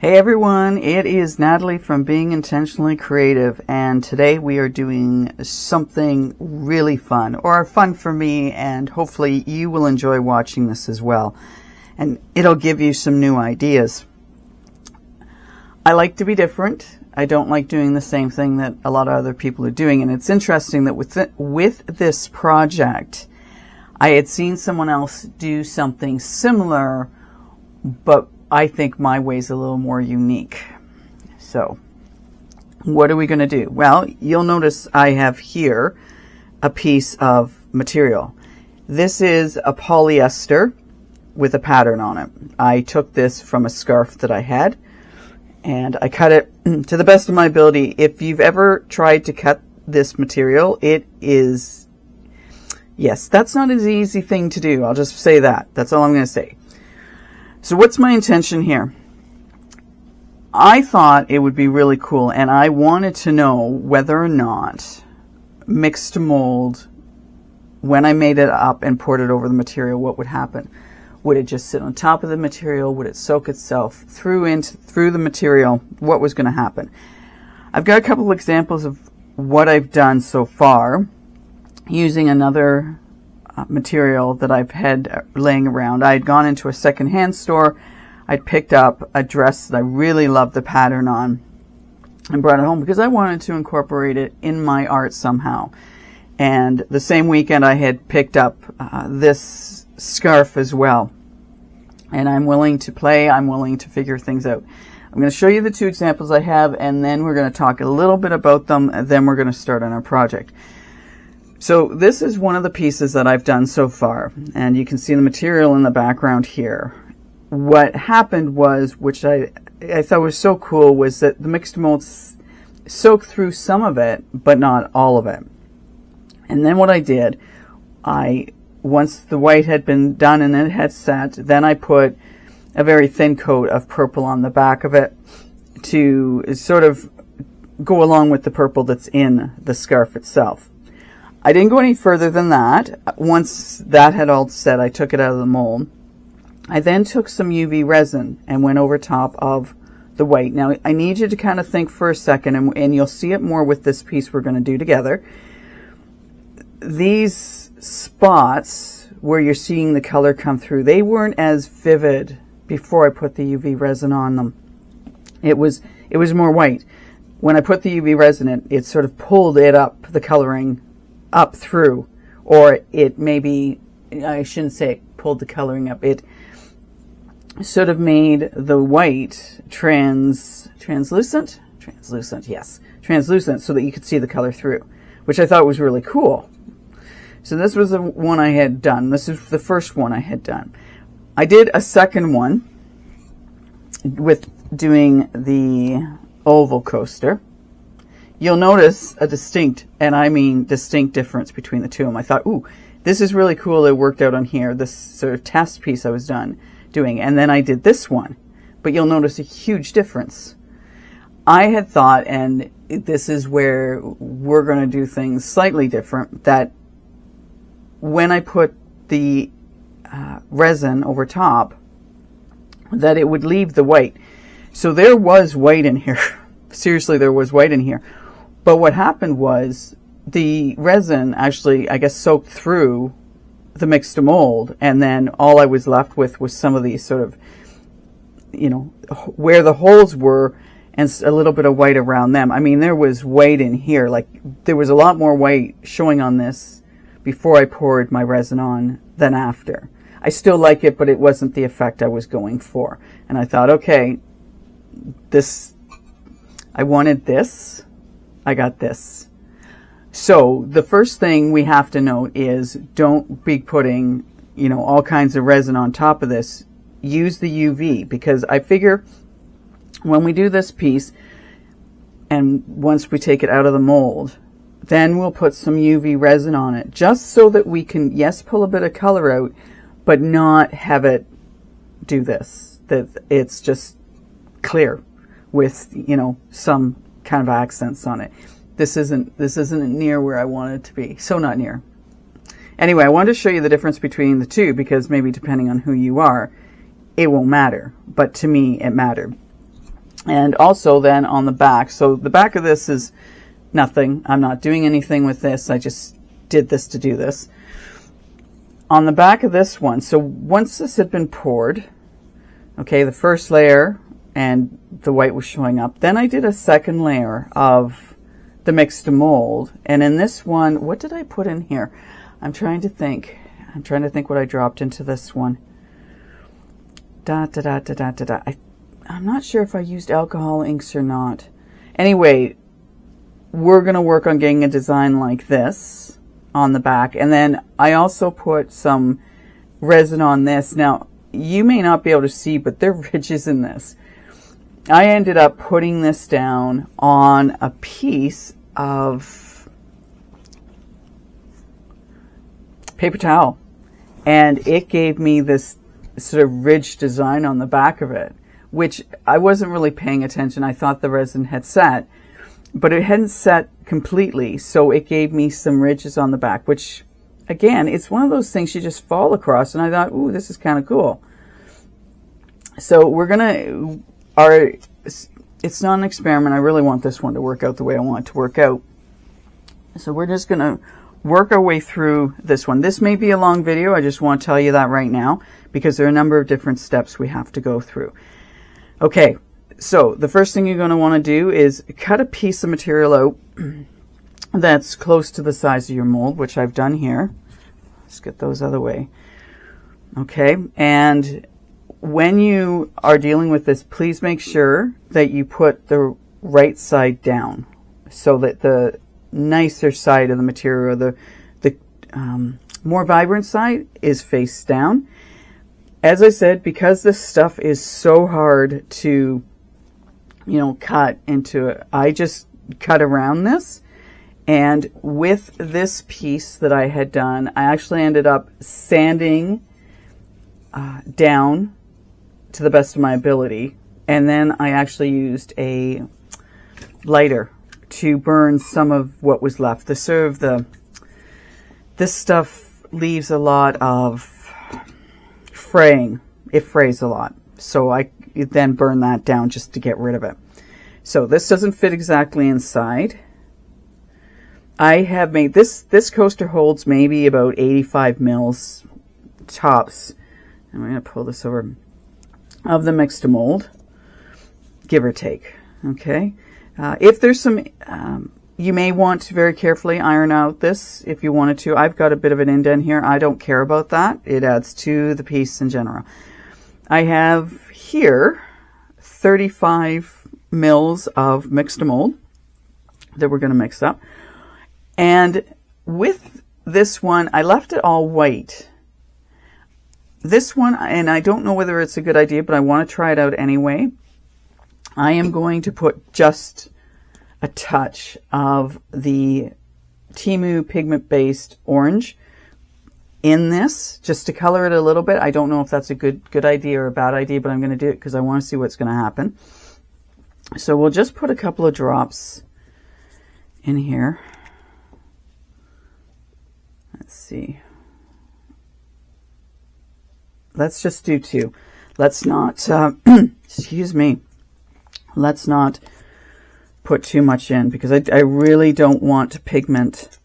Hey everyone, it is Natalie from Being Intentionally Creative, and today we are doing something really fun, or fun for me, and hopefully you will enjoy watching this as well, and it'll give you some new ideas. I like to be different. I don't like doing the same thing that a lot of other people are doing, and it's interesting that with this project, I had seen someone else do something similar, but I think my way is a little more unique. So what are we going to do? Well, you'll notice I have here a piece of material. This is a polyester with a pattern on it. I took this from a scarf that I had and I cut it to the best of my ability. If you've ever tried to cut this material, it is, yes, that's not an easy thing to do. I'll just say that. That's all I'm going to say. So what's my intention here? I thought it would be really cool, and I wanted to know whether or not mixed mold, when I made it up and poured it over the material, what would happen? Would it just sit on top of the material? Would it soak itself through the material? What was going to happen? I've got a couple of examples of what I've done so far using another material that I've had laying around. I had gone into a secondhand store. I'd picked up a dress that I really loved the pattern on and brought it home because I wanted to incorporate it in my art somehow. And the same weekend I had picked up this scarf as well. And I'm willing to play. I'm willing to figure things out. I'm going to show you the two examples I have, and then we're going to talk a little bit about them, and then we're going to start on our project. So this is one of the pieces that I've done so far, and you can see the material in the background here. What happened was, which I thought was so cool, was that the mixed mold soaked through some of it, but not all of it. And then what I did, once the white had been done and it had set, then I put a very thin coat of purple on the back of it to sort of go along with the purple that's in the scarf itself. I didn't go any further than that. Once that had all set, I took it out of the mold. I then took some UV resin and went over top of the white. Now, I need you to kind of think for a second, and you'll see it more with this piece we're going to do together. These spots where you're seeing the color come through, they weren't as vivid before I put the UV resin on them. It was more white. When I put the UV resin in, it sort of pulled it up, the coloring up through, or it maybe, I shouldn't say it pulled the coloring up, it sort of made the white translucent, yes, translucent, so that you could see the color through, which I thought was really cool. So this was the one I had done. This is the first one I had done. I did a second one with doing the oval coaster. You'll notice a distinct, and I mean distinct, difference between the two of them. I thought, ooh, this is really cool. It worked out on here, this sort of test piece I was doing. And then I did this one. But you'll notice a huge difference. I had thought, and this is where we're going to do things slightly different, that when I put the resin over top, that it would leave the white. So there was white in here. Seriously, there was white in here. But what happened was the resin actually, I guess, soaked through the mixed mold, and then all I was left with was some of these sort of, where the holes were and a little bit of white around them. I mean, there was white in here. Like, there was a lot more white showing on this before I poured my resin on than after. I still like it, but it wasn't the effect I was going for. And I thought, okay, I wanted this. I got this. So the first thing we have to note is don't be putting, all kinds of resin on top of this. Use the UV, because I figure when we do this piece and once we take it out of the mold, then we'll put some UV resin on it, just so that we can, yes, pull a bit of color out, but not have it do this, that it's just clear with, some kind of accents on it. This isn't near where I want it to be. So not near. Anyway, I wanted to show you the difference between the two, because maybe depending on who you are, it won't matter. But to me, it mattered. And also then on the back, so the back of this is nothing. I'm not doing anything with this. I just did this to do this. On the back of this one, so once this had been poured, okay, the first layer and the white was showing up. Then I did a second layer of the mixed mold. And in this one, what did I put in here? I'm trying to think what I dropped into this one. I'm not sure if I used alcohol inks or not. Anyway, we're going to work on getting a design like this on the back. And then I also put some resin on this. Now, you may not be able to see, but there are ridges in this. I ended up putting this down on a piece of paper towel, and it gave me this sort of ridge design on the back of it, which I wasn't really paying attention. I thought the resin had set, but it hadn't set completely, so it gave me some ridges on the back, which, again, it's one of those things you just fall across, and I thought, ooh, this is kind of cool. So we're gonna, it's not an experiment. I really want this one to work out the way I want it to work out. So we're just gonna work our way through this one. This may be a long video. I just want to tell you that right now, because there are a number of different steps we have to go through. Okay, so the first thing you're going to want to do is cut a piece of material out that's close to the size of your mold, which I've done here. Let's get those out of the way. Okay, and when you are dealing with this, please make sure that you put the right side down so that the nicer side of the material, the more vibrant side, is face down. As I said, because this stuff is so hard to, cut into, I just cut around this. And with this piece that I had done, I actually ended up sanding down to the best of my ability. And then I actually used a lighter to burn some of what was left. This stuff leaves a lot of fraying. It frays a lot. So I then burn that down just to get rid of it. So this doesn't fit exactly inside. I have made this coaster holds maybe about 85 mils tops. I'm going to pull this over, of the mixed mold, give or take. Okay. If there's some, you may want to very carefully iron out this if you wanted to. I've got a bit of an indent here. I don't care about that. It adds to the piece in general. I have here 35 mils of mixed mold that we're going to mix up. And with this one, I left it all white. This one, and I don't know whether it's a good idea, but I want to try it out anyway. I am going to put just a touch of the Temu pigment-based orange in this, just to color it a little bit. I don't know if that's a good idea or a bad idea, but I'm going to do it because I want to see what's going to happen. So we'll just put a couple of drops in here. Let's see. Let's just do two. Let's not, excuse me. Let's not put too much in, because I really don't want pigment.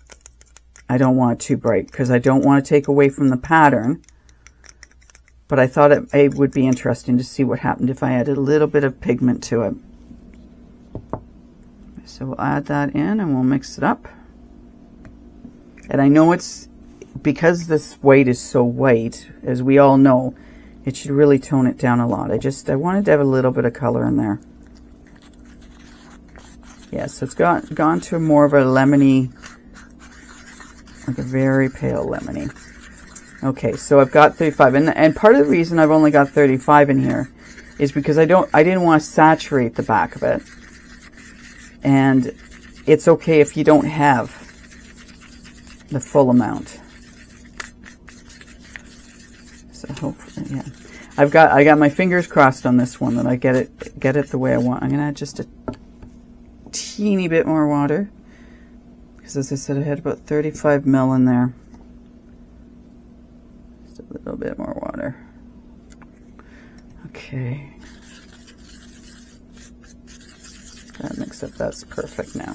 I don't want it too bright because I don't want to take away from the pattern. But I thought it would be interesting to see what happened if I added a little bit of pigment to it. So we'll add that in and we'll mix it up. And I know it's, because this white is so white, as we all know, it should really tone it down a lot. I wanted to have a little bit of color in there. Yes, it's gone to more of a lemony, like a very pale lemony. Okay, so I've got 35, and part of the reason I've only got 35 in here is because I didn't want to saturate the back of it. And it's okay if you don't have the full amount. So hopefully, yeah. I got my fingers crossed on this one that I get it the way I want. I'm gonna add just a teeny bit more water, because as I said, I had about 35 ml in there. Just a little bit more water. Okay. That mix up, that's perfect now.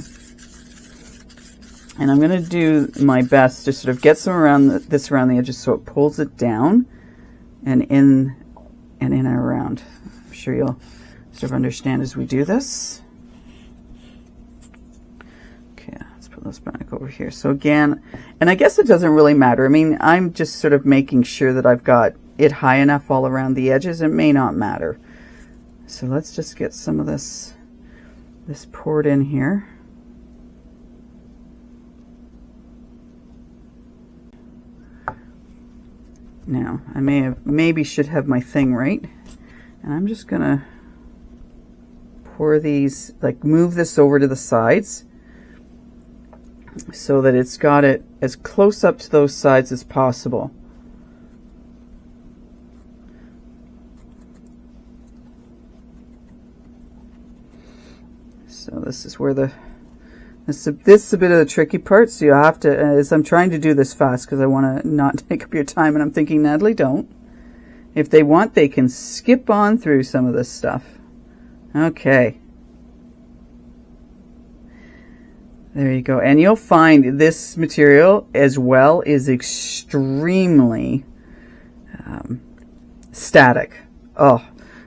And I'm going to do my best to sort of get some around this around the edges so it pulls it down and in and around. I'm sure you'll sort of understand as we do this. Okay, let's put this back over here. So again, and I guess it doesn't really matter. I mean, I'm just sort of making sure that I've got it high enough all around the edges. It may not matter. So let's just get some of this poured in here. Now, I maybe should have my thing right. And I'm just gonna pour these, like move this over to the sides so that it's got it as close up to those sides as possible. So this is where this is a bit of the tricky part. So you have to, as I'm trying to do this fast because I want to not take up your time, and I'm thinking, Natalie, don't. If they want, they can skip on through some of this stuff. Okay. There you go. And you'll find this material as well is extremely static. Oh,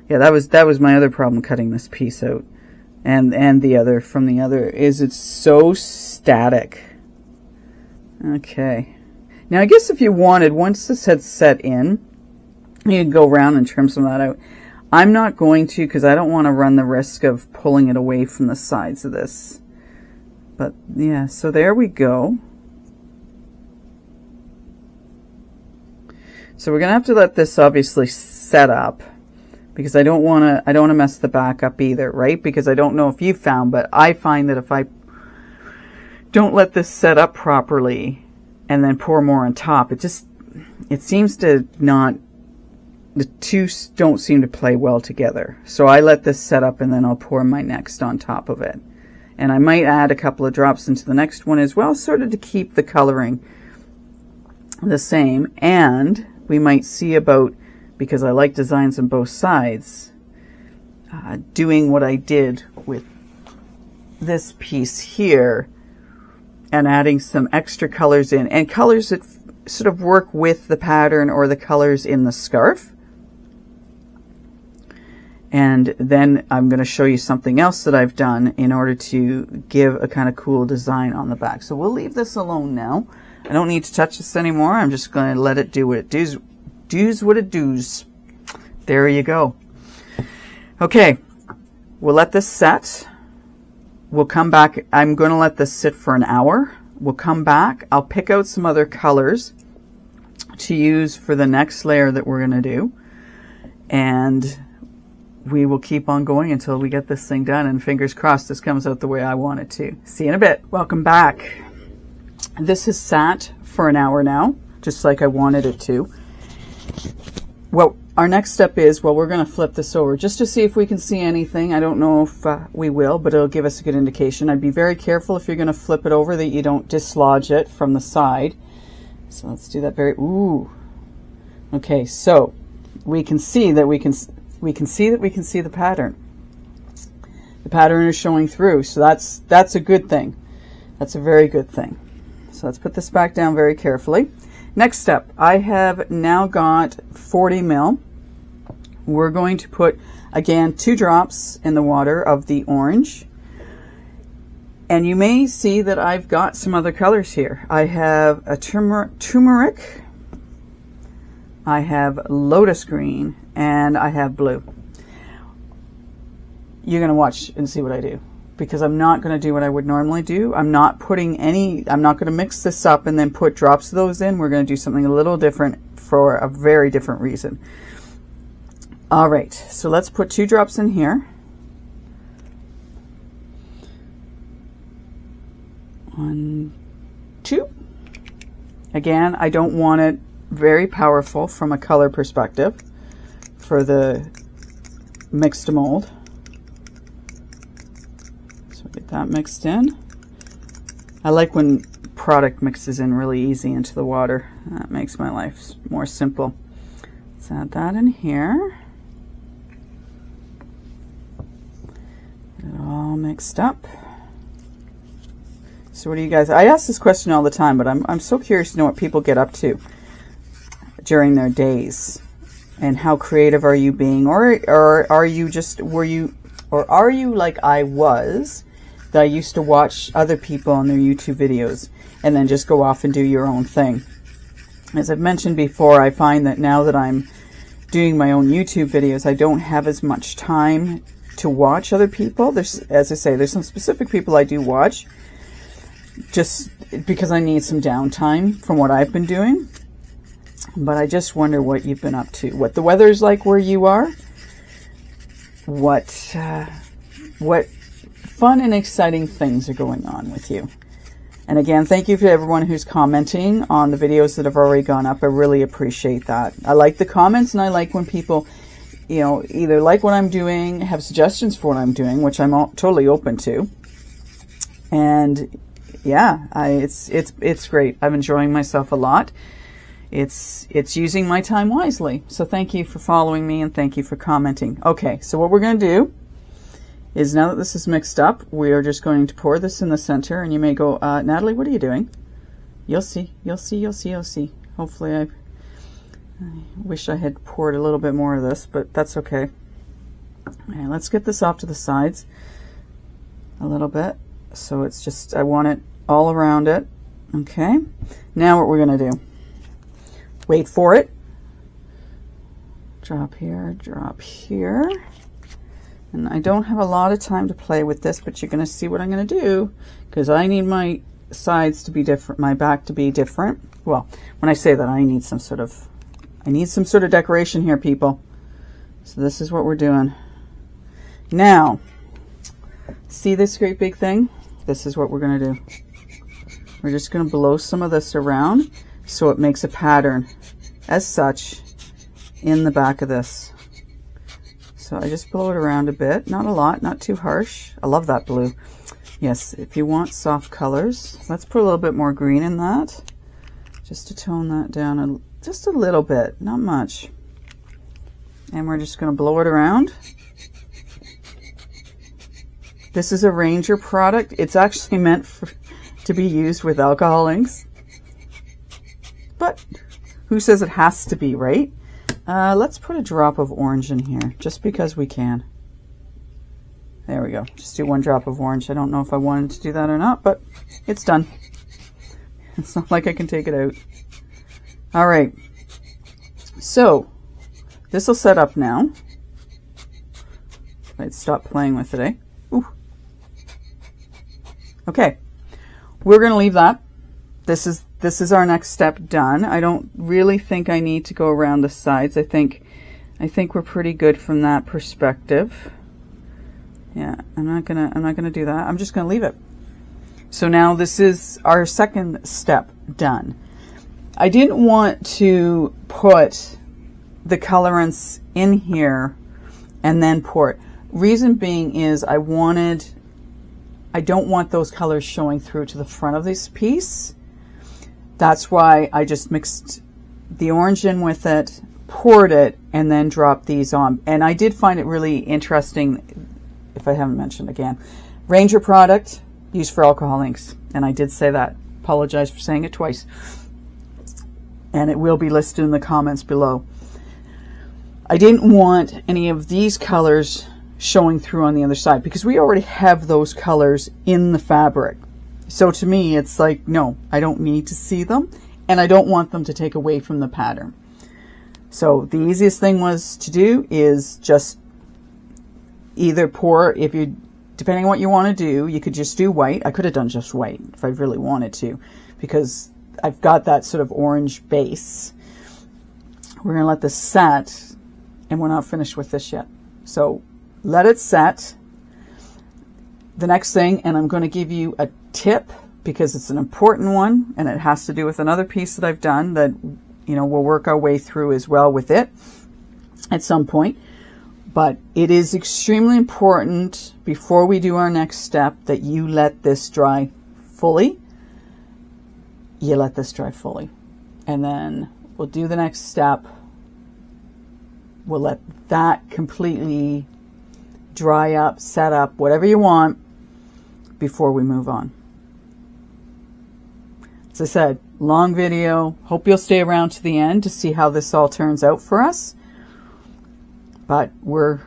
yeah, that was my other problem cutting this piece out. And the other from the other is it's so static. Okay. Now I guess if you wanted, once this had set in, you can go around and trim some of that out. I'm not going to because I don't want to run the risk of pulling it away from the sides of this. But yeah, so there we go. So we're gonna have to let this obviously set up, because I don't want to mess the back up either, right? Because I don't know if you found, but I find that if I don't let this set up properly and then pour more on top, it seems to not, the two don't seem to play well together. So I let this set up and then I'll pour my next on top of it. And I might add a couple of drops into the next one as well, sort of to keep the coloring the same. And we might see about, because I like designs on both sides, doing what I did with this piece here and adding some extra colors in, and colors that sort of work with the pattern or the colors in the scarf. And then I'm going to show you something else that I've done in order to give a kind of cool design on the back. So we'll leave this alone now. I don't need to touch this anymore. I'm just going to let it do what it does. Do's what it does. There you go. Okay, we'll let this set. We'll come back. I'm going to let this sit for an hour. We'll come back. I'll pick out some other colors to use for the next layer that we're going to do. And we will keep on going until we get this thing done. And fingers crossed this comes out the way I want it to. See you in a bit. Welcome back. This has sat for an hour now, just like I wanted it to. Well, our next step is, well, we're going to flip this over just to see if we can see anything. I don't know if we will, but it'll give us a good indication. I'd be very careful if you're going to flip it over that you don't dislodge it from the side. So let's do that very, ooh. Okay, so we can see that we can see the pattern. The pattern is showing through, so that's a good thing. That's a very good thing. So let's put this back down very carefully. Next step, I have now got 40 ml. We're going to put, again, 2 drops in the water of the orange. And you may see that I've got some other colors here. I have a turmeric, I have lotus green, and I have blue. You're going to watch and see what I do, because I'm not going to do what I would normally do. I'm not going to mix this up and then put drops of those in. We're going to do something a little different for a very different reason. All right, so let's put 2 drops in here. 1, 2. Again, I don't want it very powerful from a color perspective for the mixed mold. So get that mixed in. I like when product mixes in really easy into the water. That makes my life more simple. Let's add that in here. Get it all mixed up. So what do you guys, I ask this question all the time, but I'm so curious to know what people get up to during their days, and how creative are you being, or are you just, are you like I was, that I used to watch other people on their YouTube videos and then just go off and do your own thing. As I've mentioned before, I find that now that I'm doing my own YouTube videos, I don't have as much time to watch other people. There's, as I say, there's some specific people I do watch just because I need some downtime from what I've been doing. But I just wonder what you've been up to, what the weather's like where you are, what fun and exciting things are going on with you. And again, thank you to everyone who's commenting on the videos that have already gone up. I really appreciate that. I like the comments, and I like when people, you know, either like what I'm doing, have suggestions for what I'm doing, which I'm totally open to. And yeah, it's great. I'm enjoying myself a lot. It's using my time wisely. So thank you for following me, and thank you for commenting. Okay, so what we're going to do is, now that this is mixed up, we are just going to pour this in the center. And you may go, Natalie, what are you doing? You'll see. You'll see. You'll see. You'll see. Hopefully, I wish I had poured a little bit more of this, but that's okay. And let's get this off to the sides a little bit. So it's just, I want it all around it. Okay. Now what we're going to do, wait for it. Drop here, drop here. And I don't have a lot of time to play with this, but you're going to see what I'm going to do, because I need my sides to be different, my back to be different. Well, when I say that, I need some sort of decoration here, people. So this is what we're doing. Now, see this great big thing? This is what we're going to do. We're just going to blow some of this around so it makes a pattern as such in the back of this. So I just blow it around a bit, not a lot, not too harsh. I love that blue. Yes, if you want soft colors, let's put a little bit more green in that, just to tone that down just a little bit, not much. And we're just going to blow it around. This is a Ranger product. It's actually meant to be used with alcohol inks, but who says it has to be, right? Let's put a drop of orange in here, just because we can. There we go. Just do one drop of orange. I don't know if I wanted to do that or not, but it's done. It's not like I can take it out. All right. So this will set up now. I'd stop playing with it, eh? Ooh. Okay. We're going to leave that. This is our next step done. I don't really think I need to go around the sides. I think we're pretty good from that perspective. Yeah, I'm not gonna do that. I'm just gonna leave it. So now this is our second step done. I didn't want to put the colorants in here and then pour it. Reason being is I don't want those colors showing through to the front of this piece. That's why I just mixed the orange in with it, poured it, and then dropped these on. And I did find it really interesting, if I haven't mentioned again, Ranger product used for alcohol inks. And I did say that. Apologize for saying it twice. And it will be listed in the comments below. I didn't want any of these colors showing through on the other side, because we already have those colors in the fabric. So to me, it's like, no, I don't need to see them, and I don't want them to take away from the pattern. So the easiest thing was to do is just either pour, depending on what you want to do, you could just do white. I could have done just white if I really wanted to, because I've got that sort of orange base. We're going to let this set, and we're not finished with this yet. So let it set. The next thing, and I'm going to give you a tip because it's an important one, and it has to do with another piece that I've done that, you know, we'll work our way through as well with it at some point. But it is extremely important before we do our next step that you let this dry fully. You let this dry fully. And then we'll do the next step. We'll let that completely dry up, set up, whatever you want. before we move on. As I said, long video. Hope you'll stay around to the end to see how this all turns out for us. But we're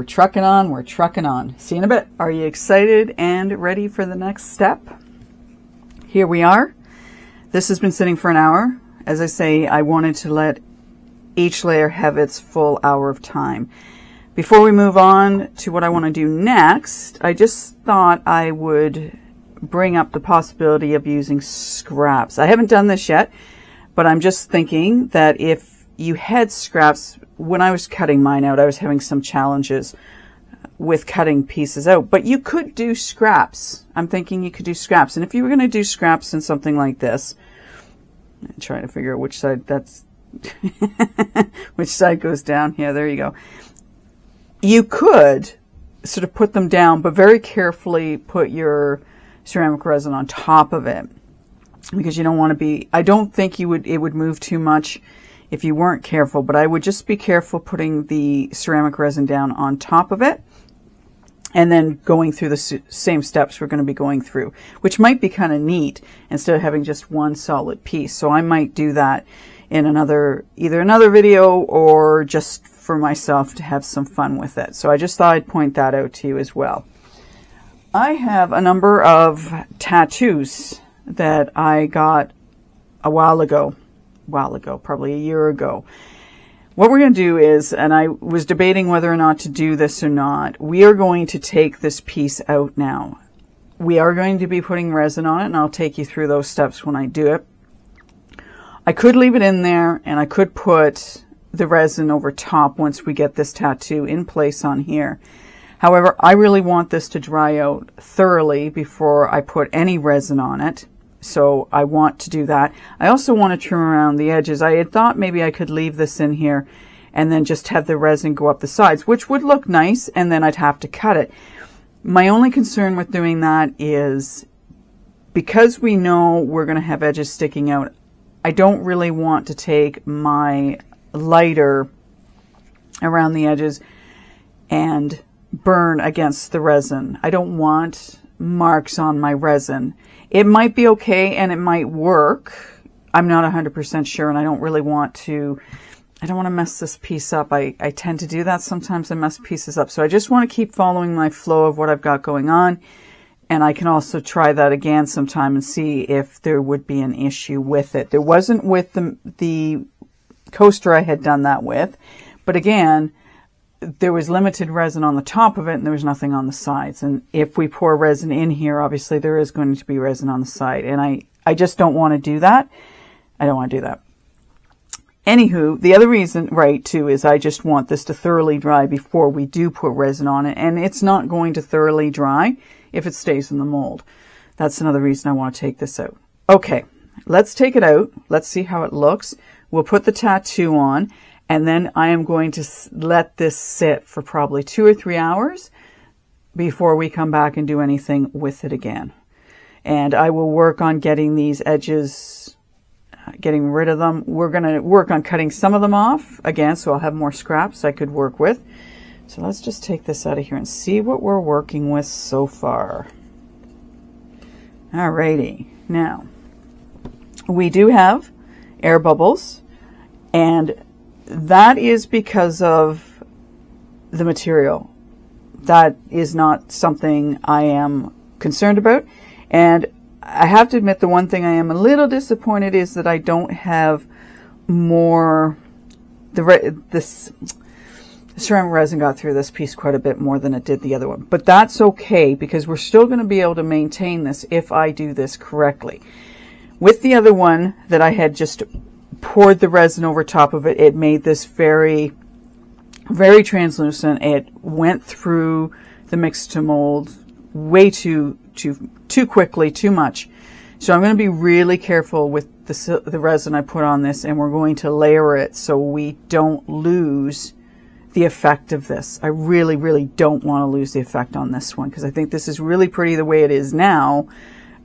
trucking on, we're trucking on. See you in a bit. Are you excited and ready for the next step? Here we are. This has been sitting for an hour. As I say, I wanted to let each layer have its full hour of time. Before we move on to what I want to do next, I just thought I would bring up the possibility of using scraps. I haven't done this yet, but I'm just thinking that if you had scraps, when I was cutting mine out, I was having some challenges with cutting pieces out, but you could do scraps. I'm thinking you could do scraps. And if you were going to do scraps in something like this, I'm trying to figure out which side that's, which side goes down. Yeah, there you go. You could sort of put them down, but very carefully put your ceramic resin on top of it, because you don't want to be, I don't think it would move too much if you weren't careful, but I would just be careful putting the ceramic resin down on top of it and then going through the same steps we're going to be going through, which might be kind of neat instead of having just one solid piece. So I might do that in either another video or just for myself to have some fun with it. So I just thought I'd point that out to you as well. I have a number of tattoos that I got a while ago, probably a year ago. What we're going to do is, and I was debating whether or not to do this or not, we are going to take this piece out now. We are going to be putting resin on it, and I'll take you through those steps when I do it. I could leave it in there, and I could put the resin over top once we get this tattoo in place on here. However, I really want this to dry out thoroughly before I put any resin on it. So I want to do that. I also want to trim around the edges. I had thought maybe I could leave this in here and then just have the resin go up the sides, which would look nice, and then I'd have to cut it. My only concern with doing that is because we know we're going to have edges sticking out, I don't really want to take my lighter around the edges and burn against the resin. I don't want marks on my resin. It might be okay and it might work. I'm not 100% sure, and I don't really want to, I don't want to mess this piece up. I tend to do that sometimes. I mess pieces up. So I just want to keep following my flow of what I've got going on. And I can also try that again sometime and see if there would be an issue with it. There wasn't with the coaster I had done that with. But again, there was limited resin on the top of it and there was nothing on the sides. And if we pour resin in here, obviously there is going to be resin on the side. And I just don't want to do that. I don't want to do that. Anywho, the other reason, right, too, is I just want this to thoroughly dry before we do put resin on it. And it's not going to thoroughly dry if it stays in the mold. That's another reason I want to take this out. Okay, let's take it out. Let's see how it looks. We'll put the tattoo on. And then I am going to let this sit for probably 2 or 3 hours before we come back and do anything with it again. And I will work on getting these edges, getting rid of them. We're going to work on cutting some of them off again, so I'll have more scraps I could work with. So let's just take this out of here and see what we're working with so far. Alrighty. Now, we do have air bubbles, and that is because of the material. That is not something I am concerned about. And I have to admit, the one thing I am a little disappointed is that I don't have more, this ceramic resin got through this piece quite a bit more than it did the other one. But that's okay, because we're still going to be able to maintain this if I do this correctly. With the other one that I had just poured the resin over top of it, it made this very, very translucent. It went through the mix to mold way too quickly, too much. So I'm going to be really careful with the resin I put on this, and we're going to layer it so we don't lose the effect of this. I really, really don't want to lose the effect on this one, because I think this is really pretty the way it is now.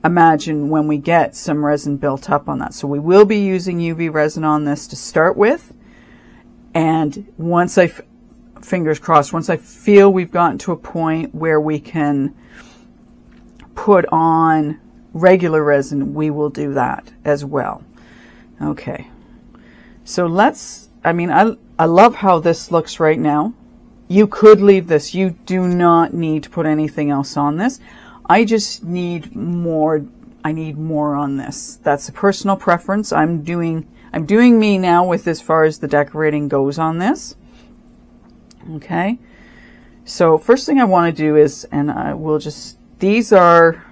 Imagine when we get some resin built up on that. So we will be using UV resin on this to start with. And once fingers crossed, once I feel we've gotten to a point where we can put on regular resin, we will do that as well. Okay. So I love how this looks right now. You could leave this. You do not need to put anything else on this. I just need more. I need more on this. That's a personal preference. I'm doing me now with as far as the decorating goes on this. Okay. So first thing I want to do is, and I will just, these are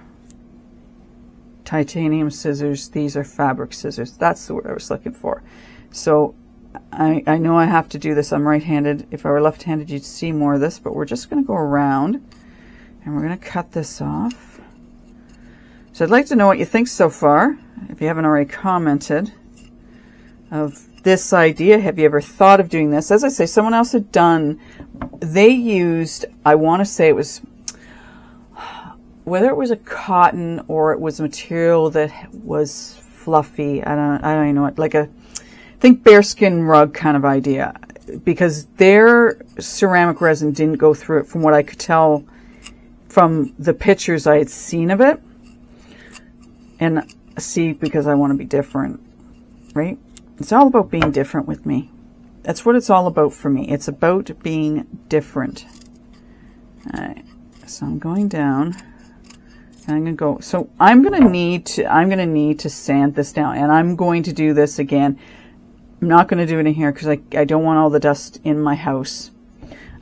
titanium scissors. These are fabric scissors. That's the word I was looking for. So I know I have to do this. I'm right-handed. If I were left-handed, you'd see more of this, but we're just going to go around and we're going to cut this off. So I'd like to know what you think so far, if you haven't already commented, of this idea. Have you ever thought of doing this? As I say, someone else had done, they used, I want to say it was, whether it was a cotton or it was a material that was fluffy, I don't even know what, like a, think bearskin rug kind of idea, because their ceramic resin didn't go through it from what I could tell from the pictures I had seen of it. And see, because I want to be different, right? It's all about being different with me. That's what it's all about for me. It's about being different. All right, so I'm going down. And I'm going to go, so I'm going to need to sand this down, and I'm going to do this again. I'm not going to do it in here because I don't want all the dust in my house.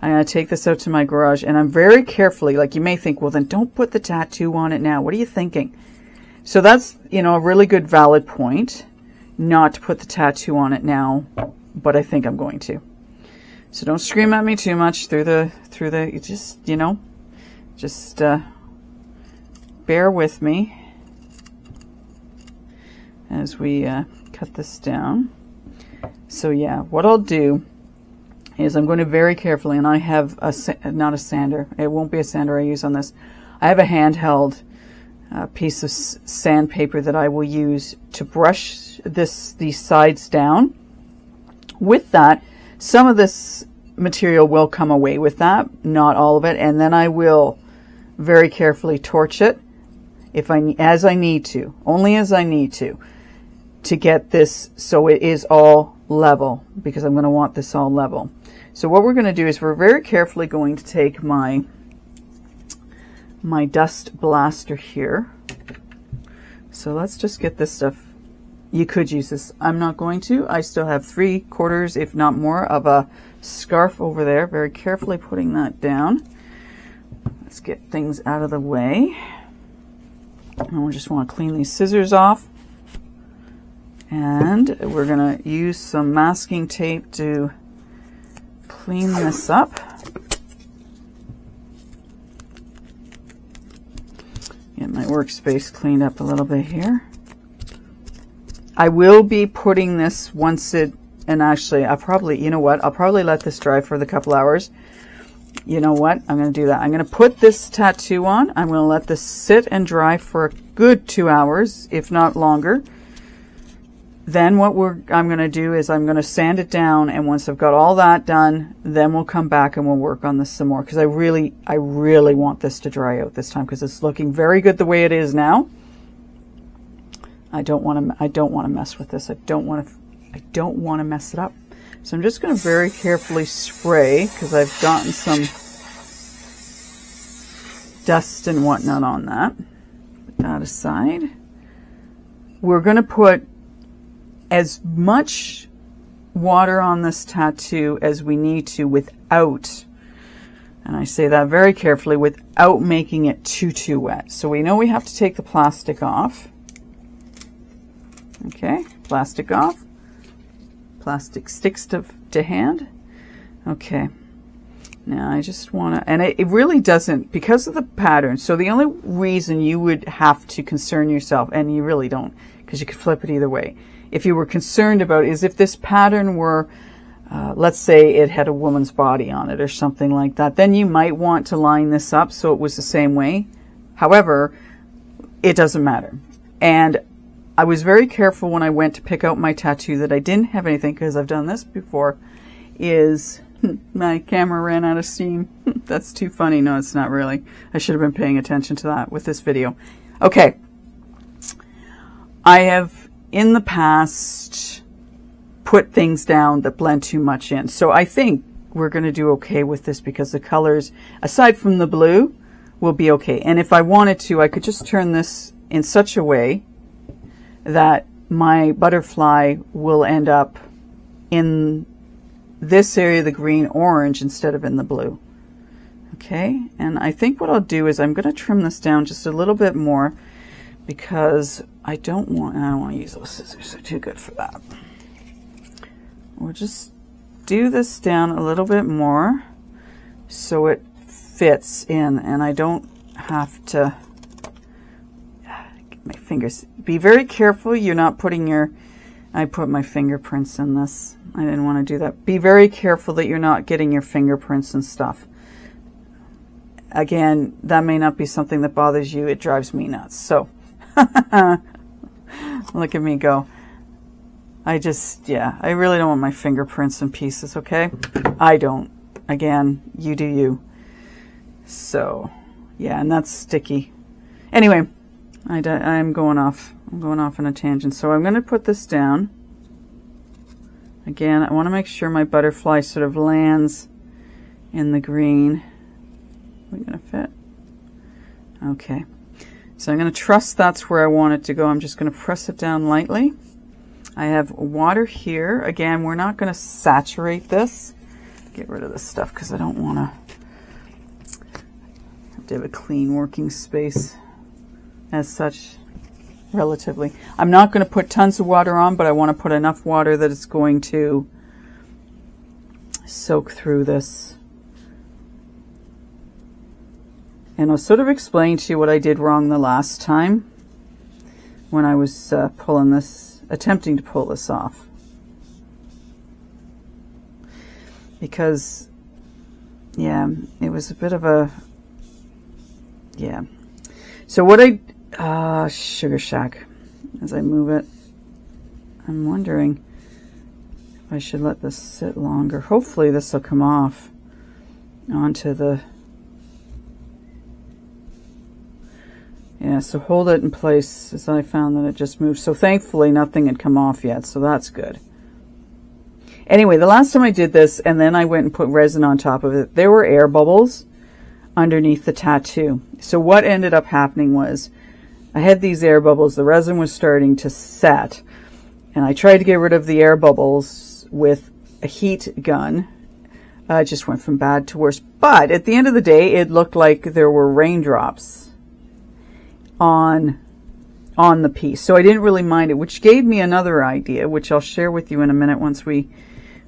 I'm going to take this out to my garage, and I'm very carefully, like you may think, well then don't put the tattoo on it now. What are you thinking? So that's, you know, a really good valid point not to put the tattoo on it now, but I think I'm going to. So don't scream at me too much through the just, you know, just bear with me as we cut this down. So yeah, what I'll do is I'm going to very carefully, and I have not a sander. It won't be a sander I use on this. I have a handheld piece of sandpaper that I will use to brush these sides down. With that, some of this material will come away with that, not all of it, and then I will very carefully torch it as I need to, only as I need to get this so it is all level, because I'm going to want this all level. So what we're going to do is we're very carefully going to take my dust blaster here. So let's just get this stuff. You could use this. I'm not going to. I still have 3/4, if not more, of a scarf over there. Very carefully putting that down. Let's get things out of the way. And we just want to clean these scissors off. And we're going to use some masking tape to clean this up. Get my workspace cleaned up a little bit here. I will be putting this once it, and actually I'll probably, you know what, I'll probably let this dry for the couple hours. You know what, I'm going to do that. I'm going to put this tattoo on. I'm going to let this sit and dry for a good 2 hours, if not longer. Then what I'm going to do is I'm going to sand it down, and once I've got all that done, then we'll come back and we'll work on this some more, because I really want this to dry out this time, because it's looking very good the way it is now. I don't want to mess with this. I don't want to mess it up. So I'm just going to very carefully spray, because I've gotten some dust and whatnot on that. Put that aside. We're going to put as much water on this tattoo as we need to without, and I say that very carefully, without making it too wet. So we know we have to take the plastic off. Okay, plastic off. Plastic sticks to hand. Okay. Now I just want to, and it really doesn't, because of the pattern. So the only reason you would have to concern yourself, and you really don't, because you could flip it either way, if you were concerned about, is if this pattern were, let's say it had a woman's body on it or something like that, then you might want to line this up so it was the same way. However, it doesn't matter. And I was very careful when I went to pick out my tattoo that I didn't have anything, because I've done this before, is My camera ran out of steam. That's too funny. No, it's not really. I should have been paying attention to that with this video. Okay. I have in the past put things down that blend too much in. So I think we're going to do okay with this because the colors, aside from the blue, will be okay. And if I wanted to, I could just turn this in such a way that my butterfly will end up in this area, the green orange, instead of in the blue. Okay, and I think what I'll do is I'm going to trim this down just a little bit more because I don't want to use those scissors. They're too good for that. We'll just do this down a little bit more so it fits in and I don't have to get my fingers. Be very careful you're not putting your, I put my fingerprints in this. I didn't want to do that. Be very careful that you're not getting your fingerprints and stuff. Again, that may not be something that bothers you. It drives me nuts. So look at me go. I really don't want my fingerprints in pieces, okay? I don't. Again, you do you. So, yeah, and that's sticky. Anyway, I'm going off. I'm going off on a tangent. So I'm going to put this down. Again, I want to make sure my butterfly sort of lands in the green. Are we going to fit? Okay. So I'm going to trust that's where I want it to go. I'm just going to press it down lightly. I have water here. Again, we're not going to saturate this. Get rid of this stuff because I don't want to have a clean working space as such, relatively. I'm not going to put tons of water on, but I want to put enough water that it's going to soak through this. And I'll sort of explain to you what I did wrong the last time when I was pulling this, attempting to pull this off. Because, yeah, it was a bit of a, yeah. So what Sugar Shack, as I move it, I'm wondering if I should let this sit longer. Hopefully this will come off onto the, yeah, so hold it in place as I found that it just moved. So thankfully nothing had come off yet, so that's good. Anyway, the last time I did this and then I went and put resin on top of it, there were air bubbles underneath the tattoo. So what ended up happening was I had these air bubbles, the resin was starting to set, and I tried to get rid of the air bubbles with a heat gun. It just went from bad to worse. But at the end of the day, it looked like there were raindrops on the piece. So I didn't really mind it, which gave me another idea, which I'll share with you in a minute once we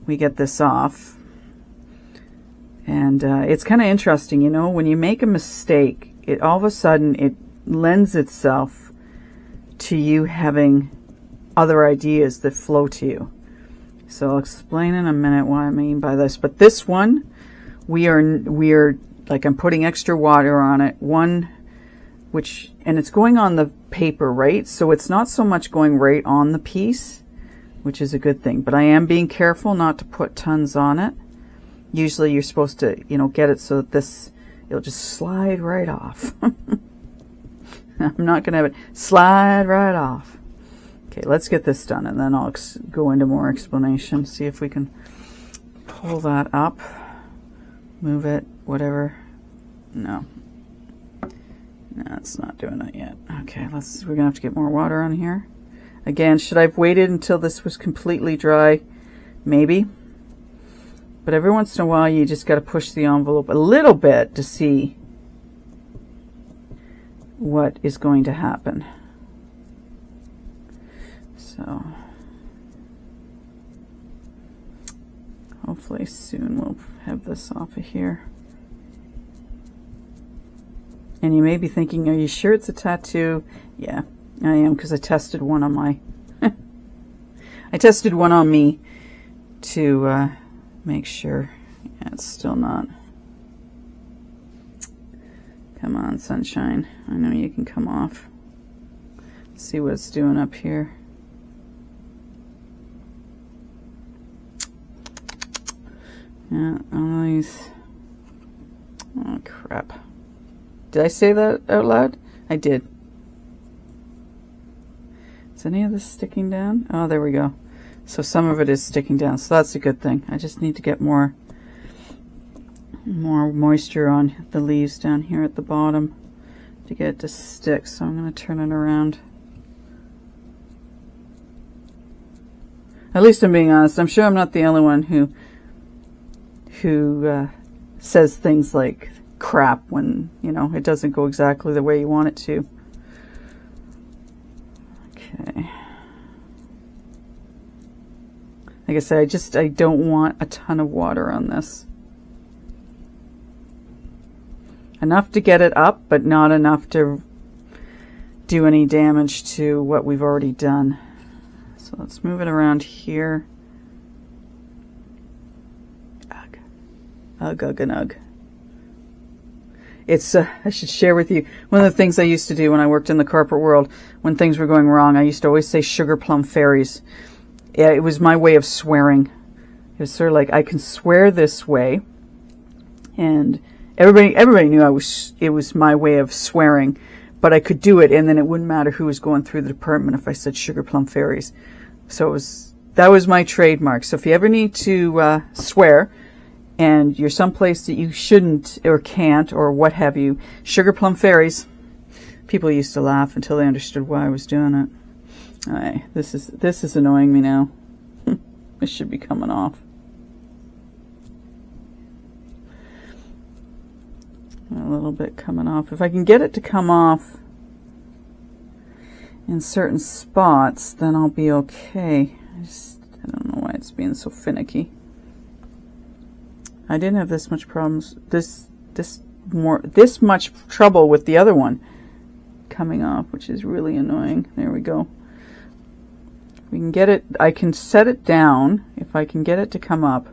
get this off. And it's kind of interesting, you know, when you make a mistake, it all of a sudden it lends itself to you having other ideas that flow to you. So I'll explain in a minute what I mean by this. But this one, we are like, I'm putting extra water on it. And it's going on the paper, right? So it's not so much going right on the piece, which is a good thing. But I am being careful not to put tons on it. Usually you're supposed to, you know, get it so that it'll just slide right off. I'm not going to have it slide right off. Okay, let's get this done and then I'll go into more explanation. See if we can pull that up, move it, whatever. No. No, it's not doing it yet. Okay, we're going to have to get more water on here. Again, should I have waited until this was completely dry? Maybe. But every once in a while, you just got to push the envelope a little bit to see what is going to happen. So, hopefully soon we'll have this off of here. And you may be thinking, are you sure it's a tattoo? Yeah, I am, because I tested one on my I tested one on me to make sure. Yeah, it's still not. Come on, sunshine. I know you can come off. See what it's doing up here. Yeah, all these. Oh, crap. Did I say that out loud? I did. Is any of this sticking down? Oh, there we go. So some of it is sticking down, so that's a good thing. I just need to get more moisture on the leaves down here at the bottom to get it to stick. So I'm going to turn it around. At least I'm being honest. I'm sure I'm not the only one who says things like crap when, you know, it doesn't go exactly the way you want it to. Okay. Like I said, I don't want a ton of water on this. Enough to get it up, but not enough to do any damage to what we've already done. So let's move it around here. Ugh. Ugh, ugh, and ugh. It's, I should share with you, one of the things I used to do when I worked in the corporate world, when things were going wrong, I used to always say sugar plum fairies. Yeah, it was my way of swearing. It was sort of like, I can swear this way. And everybody knew it was my way of swearing, but I could do it, and then it wouldn't matter who was going through the department if I said sugar plum fairies. So that was my trademark. So if you ever need to swear, and you're someplace that you shouldn't or can't or what have you, sugar plum fairies, people used to laugh until they understood why I was doing it. Alright, this is annoying me now. This should be coming off. A little bit coming off. If I can get it to come off in certain spots, then I'll be okay. I don't know why it's being so finicky. I didn't have this much problems, this much trouble with the other one coming off, which is really annoying. There we go. We can get it, I can set it down. If I can get it to come up,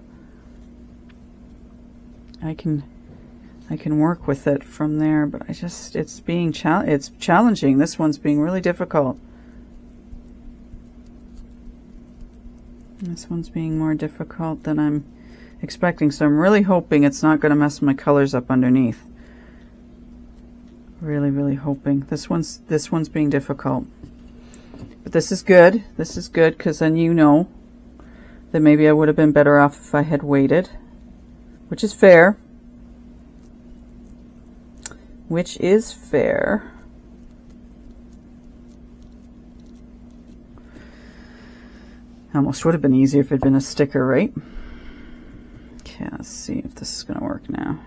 I can work with it from there, but it's challenging. This one's being really difficult. This one's being more difficult than I'm expecting, so I'm really hoping it's not going to mess my colors up underneath. Really, really hoping. This one's being difficult. But this is good. This is good, because then you know that maybe I would have been better off if I had waited, which is fair. Which is fair. Almost would have been easier if it had been a sticker, right? Okay, let's see if this is going to work now.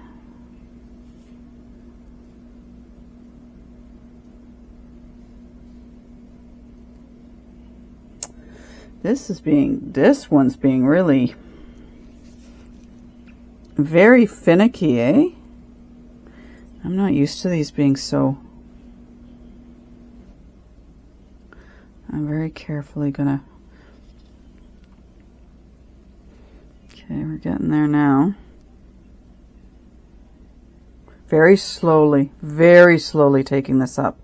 This one's being really very finicky, eh? I'm not used to these being so. I'm very carefully gonna. Okay, we're getting there now. Very slowly taking this up.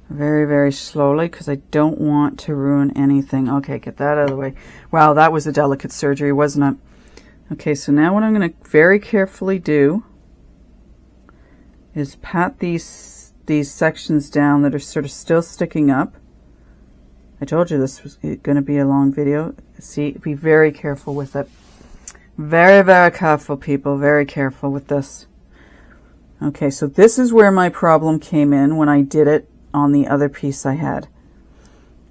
Very, very slowly, because I don't want to ruin anything. Okay, get that out of the way. Wow, that was a delicate surgery, wasn't it? Okay, so now what I'm going to very carefully do is pat these sections down that are sort of still sticking up. I told you this was going to be a long video. See, be very careful with it. Very, very careful, people. Very careful with this. Okay, so this is where my problem came in when I did it on the other piece I had.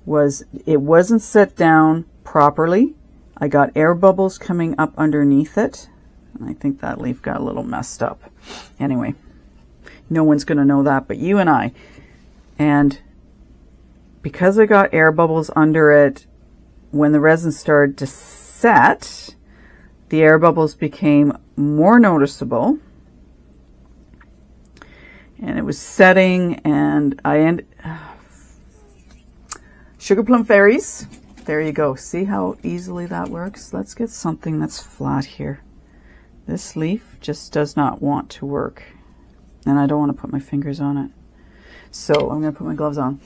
It wasn't set down properly. I got air bubbles coming up underneath it. And I think that leaf got a little messed up. Anyway, no one's going to know that but you and I. And because I got air bubbles under it, when the resin started to set, the air bubbles became more noticeable. And it was setting, and Sugar Plum Fairies. There you go. See how easily that works? Let's get something that's flat here. This leaf just does not want to work. And I don't want to put my fingers on it. So I'm going to put my gloves on.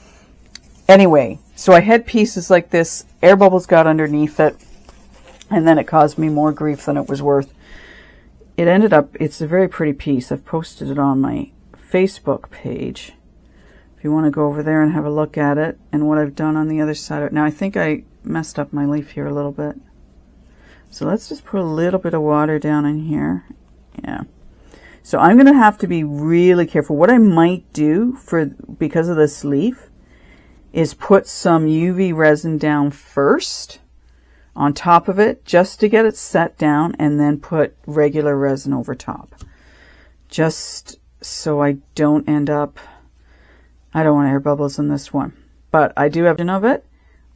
Anyway, so I had pieces like this. Air bubbles got underneath it. And then it caused me more grief than it was worth. it ended up, it's a very pretty piece. I've posted it on my Facebook page. If you want to go over there and have a look at it and what I've done on the other side. Now I think I messed up my leaf here a little bit. So let's just put a little bit of water down in here. Yeah. So I'm going to have to be really careful. What I might do because of this leaf is put some UV resin down first on top of it just to get it set down, and then put regular resin over top. Just so I don't end up, I don't want air bubbles in this one. But I do have enough of it.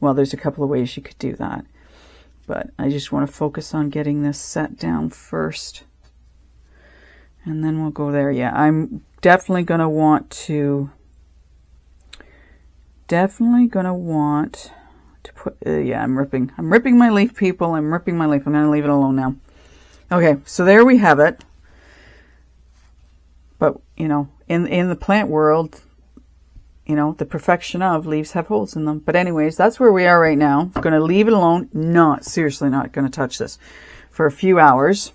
Well, there's a couple of ways you could do that. But I just want to focus on getting this set down first. And then we'll go there. Yeah, I'm definitely going to want to put, yeah, I'm ripping my leaf, people. I'm ripping my leaf. I'm going to leave it alone now. Okay, so there we have it. But, you know, in the plant world, you know, the perfection of leaves have holes in them. But anyways, that's where we are right now. I'm going to leave it alone. Seriously not going to touch this for a few hours.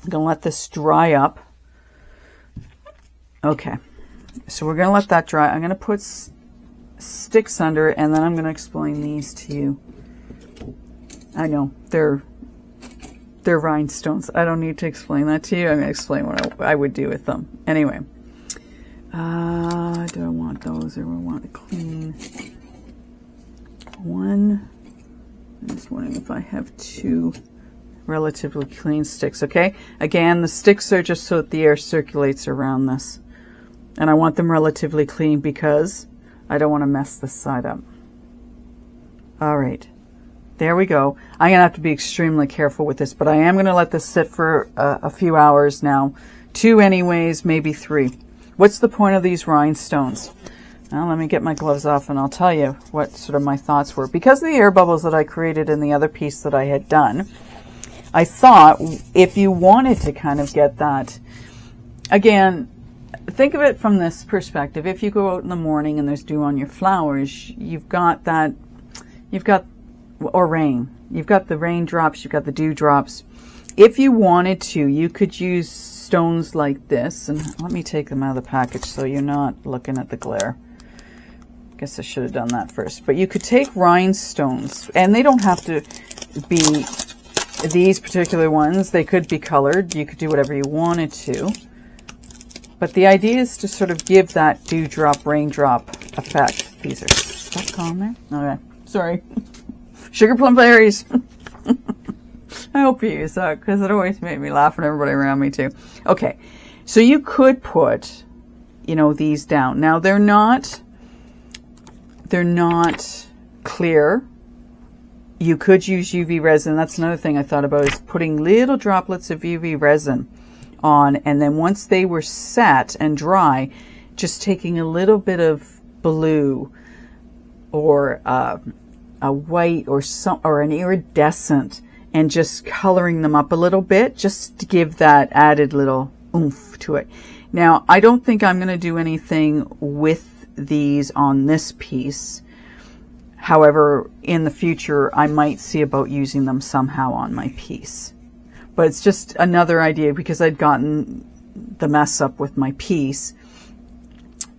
I'm going to let this dry up. Okay, so we're going to let that dry. I'm going to put sticks under it, and then I'm going to explain these to you. I know, they're rhinestones. I don't need to explain that to you. I'm going to explain what I would do with them. Anyway. Do I want those, or do I want the clean one? I'm just wondering if I have two relatively clean sticks. Okay, again, the sticks are just so that the air circulates around this, and I want them relatively clean because I don't want to mess this side up. All right, there we go. I'm gonna have to be extremely careful with this, but I am gonna let this sit for a few hours now. 2 anyways, maybe 3. What's the point of these rhinestones? Well, let me get my gloves off and I'll tell you what sort of my thoughts were. Because of the air bubbles that I created in the other piece that I had done, I thought if you wanted to kind of get that, again, think of it from this perspective. If you go out in the morning and there's dew on your flowers, you've got that, or rain. You've got the raindrops, you've got the dewdrops. If you wanted to, you could use stones like this, and let me take them out of the package so you're not looking at the glare. Guess I should have done that first. But you could take rhinestones, and they don't have to be these particular ones. They could be colored. You could do whatever you wanted to. But the idea is to sort of give that dewdrop, raindrop effect. These are stuck on there. Okay, sorry. Sugar plum fairies. I hope you use that because it always made me laugh and everybody around me too. Okay, so you could put, you know, these down. Now they're not clear. You could use UV resin. That's another thing I thought about, is putting little droplets of UV resin on, and then once they were set and dry, just taking a little bit of blue or a white or an iridescent, and just coloring them up a little bit just to give that added little oomph to it. Now, I don't think I'm going to do anything with these on this piece. However, in the future, I might see about using them somehow on my piece. But it's just another idea because I'd gotten the mess up with my piece.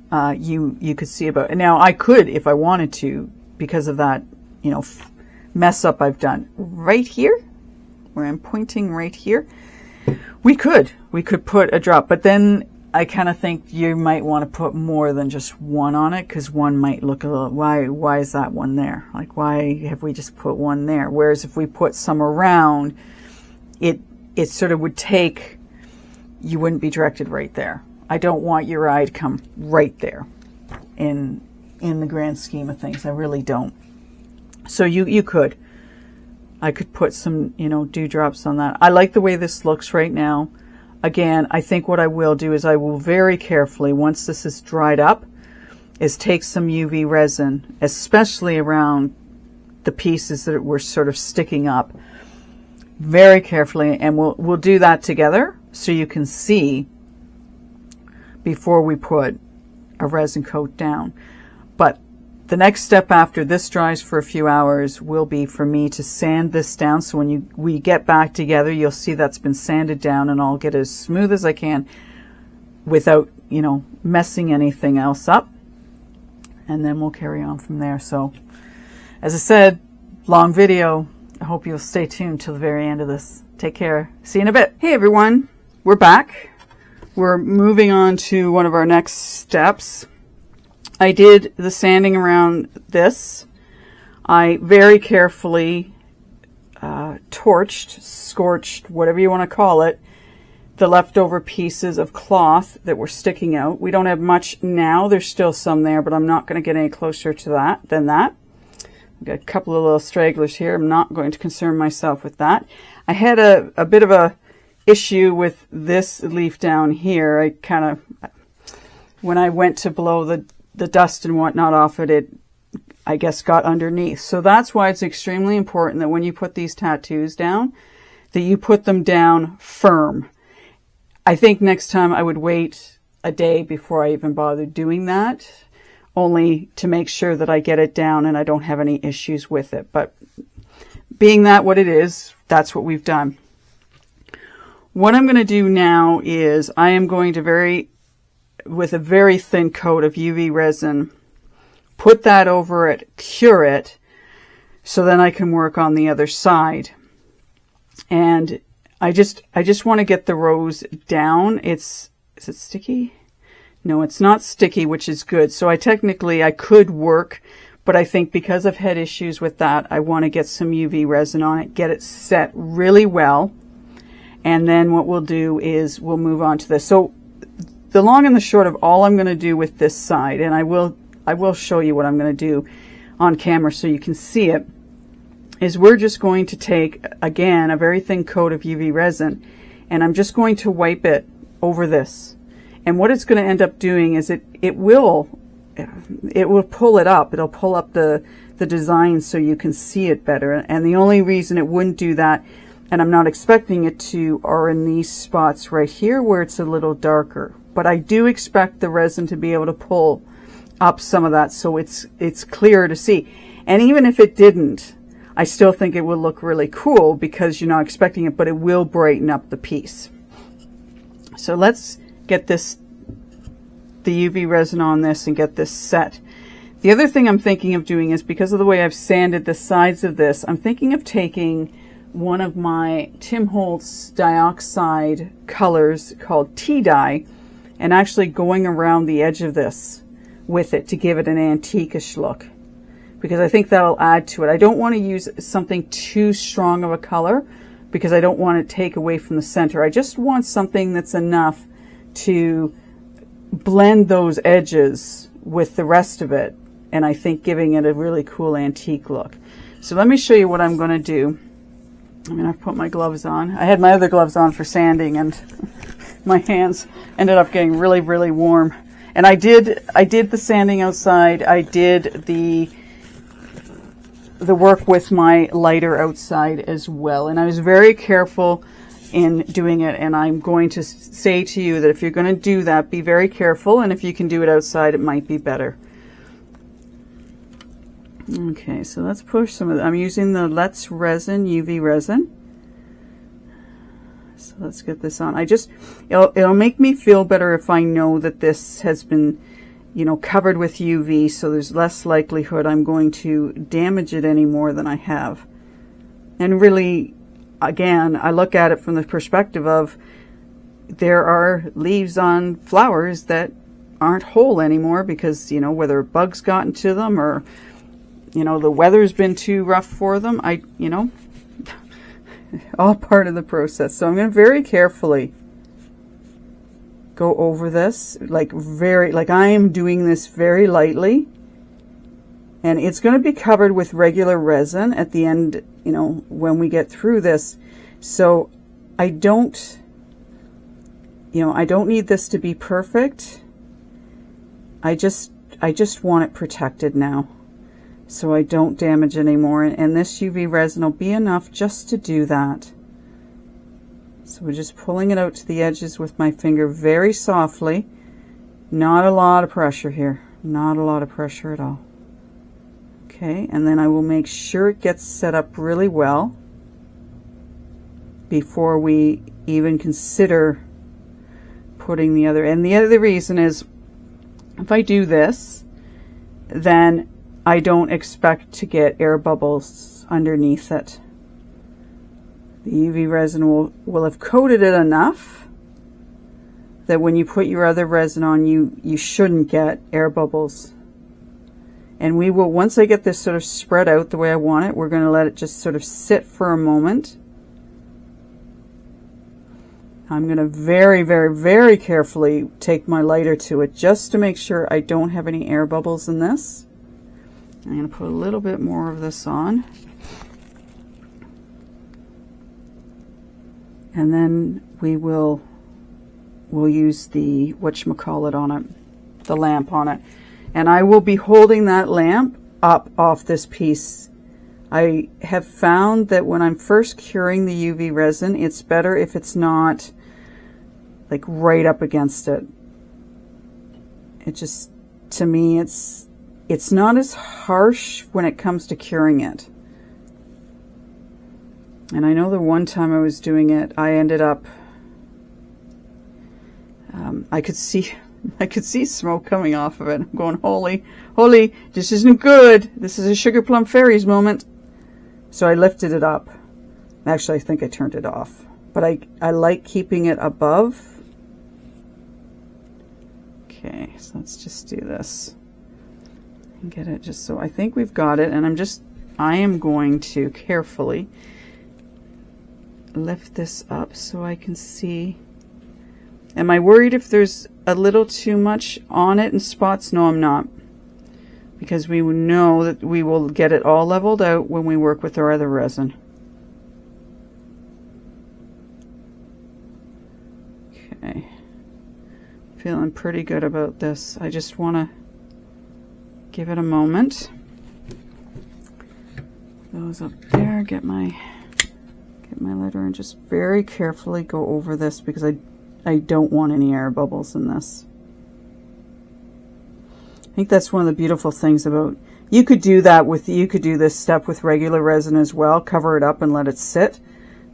You could see about, and now I could, if I wanted to, because of that, you know, mess up I've done right here, where I'm pointing right here. We could put a drop, but then I kind of think you might want to put more than just one on it, because one might look a little, why is that one there? Like, why have we just put one there? Whereas if we put some around, it sort of would take, you wouldn't be directed right there. I don't want your eye to come right there in the grand scheme of things. I really don't. So I could put some, you know, dewdrops on that. I like the way this looks right now. Again, I think what I will do is I will very carefully, once this is dried up, is take some UV resin, especially around the pieces that were sort of sticking up, very carefully, and we'll do that together so you can see before we put a resin coat down. But the next step after this dries for a few hours will be for me to sand this down. So when we get back together, you'll see that's been sanded down, and I'll get as smooth as I can without, you know, messing anything else up. And then we'll carry on from there. So as I said, long video. I hope you'll stay tuned till the very end of this. Take care. See you in a bit. Hey everyone, we're back. We're moving on to one of our next steps. I did the sanding around this. I very carefully torched, scorched, whatever you want to call it, the leftover pieces of cloth that were sticking out. We don't have much now. There's still some there, but I'm not going to get any closer to that than that. I've got a couple of little stragglers here. I'm not going to concern myself with that. I had a bit of a issue with this leaf down here. I kind of, when I went to blow the dust and whatnot off it, I guess got underneath. So that's why it's extremely important that when you put these tattoos down, that you put them down firm. I think next time I would wait a day before I even bother doing that, only to make sure that I get it down and I don't have any issues with it. But being that what it is, that's what we've done. What I'm going to do now is I am going to with a very thin coat of UV resin, put that over it, cure it, so then I can work on the other side. And I just want to get the rose down. Is it sticky? No, it's not sticky, which is good. So I could work, but I think because I've had issues with that, I want to get some UV resin on it, get it set really well. And then what we'll do is we'll move on to this. So the long and the short of all I'm going to do with this side, and I will show you what I'm going to do on camera so you can see it, is we're just going to take, again, a very thin coat of UV resin, and I'm just going to wipe it over this. And what it's going to end up doing is it will pull it up. It'll pull up the design so you can see it better. And the only reason it wouldn't do that, and I'm not expecting it to, are in these spots right here where it's a little darker. But I do expect the resin to be able to pull up some of that so it's clearer to see. And even if it didn't, I still think it will look really cool because you're not expecting it, but it will brighten up the piece. So let's get the UV resin on this and get this set. The other thing I'm thinking of doing is, because of the way I've sanded the sides of this, I'm thinking of taking one of my Holtz dioxide colors called tea dye and actually going around the edge of this with it to give it an antique-ish look, because I think that'll add to it. I don't want to use something too strong of a color because I don't want to take away from the center. I just want something that's enough to blend those edges with the rest of it, and I think giving it a really cool antique look. So let me show you what I'm going to do. I mean, I've put my gloves on. I had my other gloves on for sanding, and my hands ended up getting really, really warm. And I did the sanding outside. I did the work with my lighter outside as well. And I was very careful in doing it. And I'm going to say to you that if you're going to do that, be very careful. And if you can do it outside, it might be better. Okay, so let's push some of that. I'm using the Let's Resin UV resin. So let's get this on. It'll make me feel better if I know that this has been, you know, covered with UV, so there's less likelihood I'm going to damage it any more than I have. And really, again, I look at it from the perspective of there are leaves on flowers that aren't whole anymore because, you know, whether bugs got into them or, you know, the weather's been too rough for them. You know, all part of the process. So I'm going to very carefully go over this, like I am doing this very lightly. And it's going to be covered with regular resin at the end, you know, when we get through this. So I don't need this to be perfect. I just want it protected now, so I don't damage anymore. And this UV resin will be enough just to do that. So we're just pulling it out to the edges with my finger very softly. Not a lot of pressure here. Not a lot of pressure at all. Okay, and then I will make sure it gets set up really well before we even consider putting the other. And the other reason is, if I do this, then I don't expect to get air bubbles underneath it. The UV resin will have coated it enough that when you put your other resin on, you shouldn't get air bubbles. And we will, once I get this sort of spread out the way I want it, we're going to let it just sort of sit for a moment. I'm going to very, very, very carefully take my lighter to it just to make sure I don't have any air bubbles in this. I'm going to put a little bit more of this on. And then we'll use the whatchamacallit on it, the lamp on it. And I will be holding that lamp up off this piece. I have found that when I'm first curing the UV resin, it's better if it's not like right up against it. It just, to me, it's not as harsh when it comes to curing it. And I know the one time I was doing it, I ended up, I could see smoke coming off of it. I'm going, holy, this isn't good. This is a Sugar Plum Fairies moment. So I lifted it up. Actually, I think I turned it off. But I like keeping it above. Okay, so let's just do this. And get it just so I think we've got it. And I am going to carefully lift this up so I can see. Am I worried if there's a little too much on it in spots? No, I'm not. Because we know that we will get it all leveled out when we work with our other resin. Okay. Feeling pretty good about this. I just want to give it a moment. Those up there, get my lighter and just very carefully go over this because I don't want any air bubbles in this. I think that's one of the beautiful things about, you could do this step with regular resin as well, cover it up and let it sit,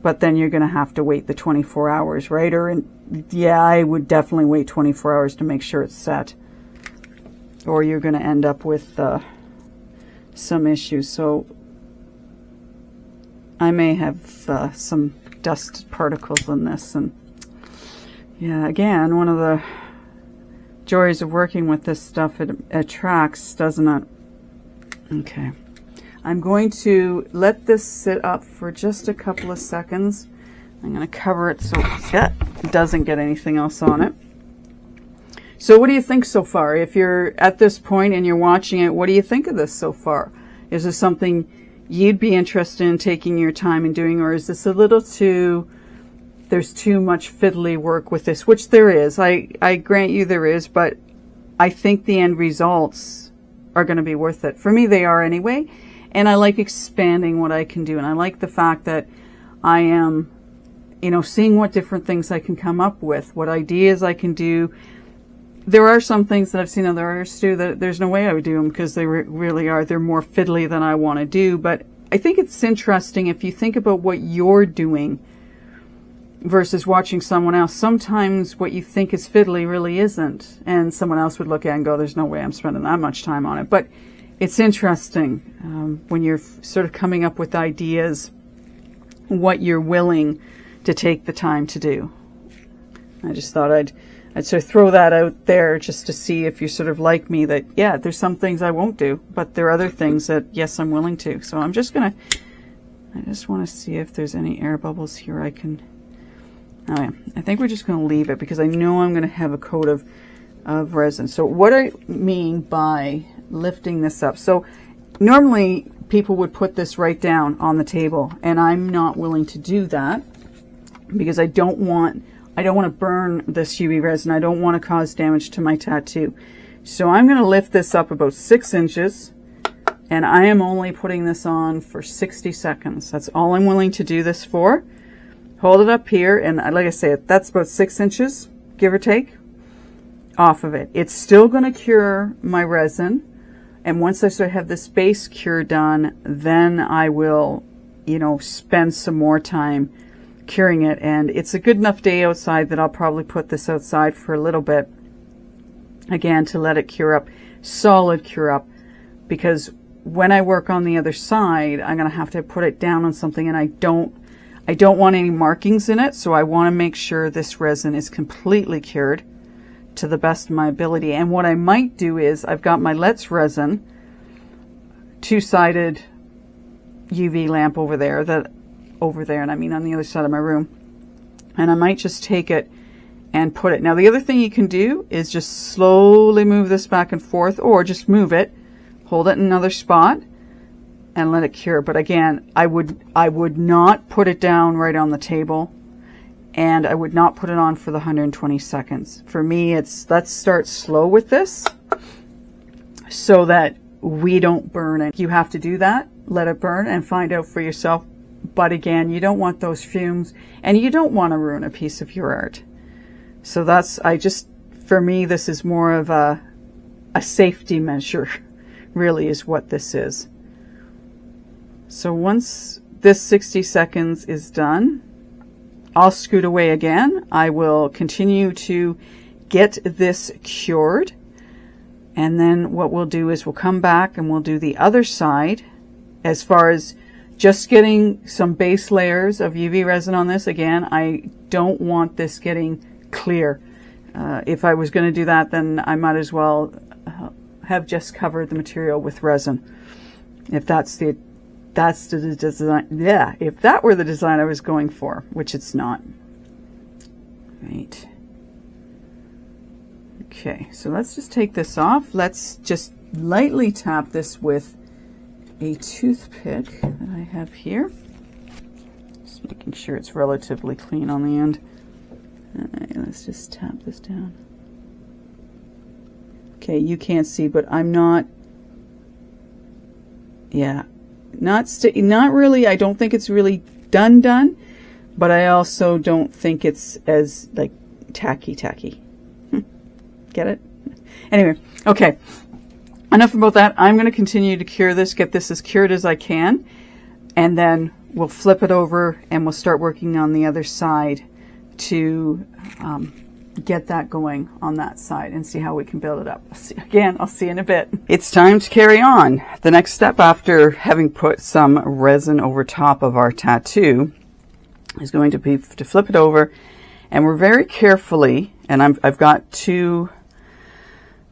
but then you're going to have to wait the 24 hours, right? Yeah, I would definitely wait 24 hours to make sure it's set, or you're going to end up with some issues. So I may have some dust particles in this, and yeah, again, one of the joys of working with this stuff, it attracts, doesn't it? Okay. I'm going to let this sit up for just a couple of seconds. I'm going to cover it so it doesn't get anything else on it. So what do you think so far? If you're at this point and you're watching it, what do you think of this so far? Is this something you'd be interested in taking your time and doing, or is this a little too, there's too much fiddly work with this, which there is. I grant you there is, but I think the end results are going to be worth it. For me, they are anyway. And I like expanding what I can do. And I like the fact that I am, seeing what different things I can come up with, what ideas I can do. There are some things that I've seen other artists do that there's no way I would do them because they really are. They're more fiddly than I want to do. But I think it's interesting if you think about what you're doing versus watching someone else. Sometimes what you think is fiddly really isn't. And someone else would look at it and go, there's no way I'm spending that much time on it. But it's interesting when you're sort of coming up with ideas, what you're willing to take the time to do. I just thought I'd sort of throw that out there just to see if you're sort of like me, that, yeah, there's some things I won't do, but there are other things that, yes, I'm willing to. So I just want to see if there's any air bubbles here I can, oh yeah, I think we're just going to leave it because I know I'm going to have a coat of resin. So what I mean by lifting this up, so normally people would put this right down on the table, and I'm not willing to do that because I don't want to burn this UV resin. I don't want to cause damage to my tattoo. So I'm going to lift this up about 6 inches, and I am only putting this on for 60 seconds. That's all I'm willing to do this for. Hold it up here, and like I say, that's about 6 inches, give or take, off of it. It's still going to cure my resin, And once I sort of have this base cure done, then I will, you know, spend some more time curing it. And it's a good enough day outside that I'll probably put this outside for a little bit, again, to let it cure up, solid cure up, because when I work on the other side, I'm going to have to put it down on something, and I don't want any markings in it, so I want to make sure this resin is completely cured to the best of my ability. And what I might do is, I've got my Let's resin, two-sided UV lamp over there, and I mean on the other side of my room, and I might just take it and put it. Now the other thing you can do is just slowly move this back and forth, or just move it, hold it in another spot, and let it cure. But again, I would not put it down right on the table, and I would not put it on for the 120 seconds. For me, it's let's start slow with this so that we don't burn it. You have to do that, let it burn, and find out for yourself. But again, you don't want those fumes, and you don't want to ruin a piece of your art. So that's, for me, this is more of a safety measure, really, is what this is. So once this 60 seconds is done, I'll scoot away again. I will continue to get this cured. And then what we'll do is we'll come back and we'll do the other side, as far as just getting some base layers of UV resin on this. Again, I don't want this getting clear. If I was going to do that, then I might as well have just covered the material with resin. If that's the design, yeah, if that were the design I was going for, which it's not. Right. Okay, so let's just take this off. Let's just lightly tap this with a toothpick that I have here. Just making sure it's relatively clean on the end. Let's just tap this down. Okay, you can't see, but I'm not, yeah, not really. I don't think it's really done, but I also don't think it's as like tacky. Get it? Anyway, okay. Enough about that. I'm going to continue to cure this, get this as cured as I can, and then we'll flip it over and we'll start working on the other side to get that going on that side and see how we can build it up. I'll see you in a bit. It's time to carry on. The next step, after having put some resin over top of our tattoo, is going to be to flip it over, and we're very carefully, and I've got two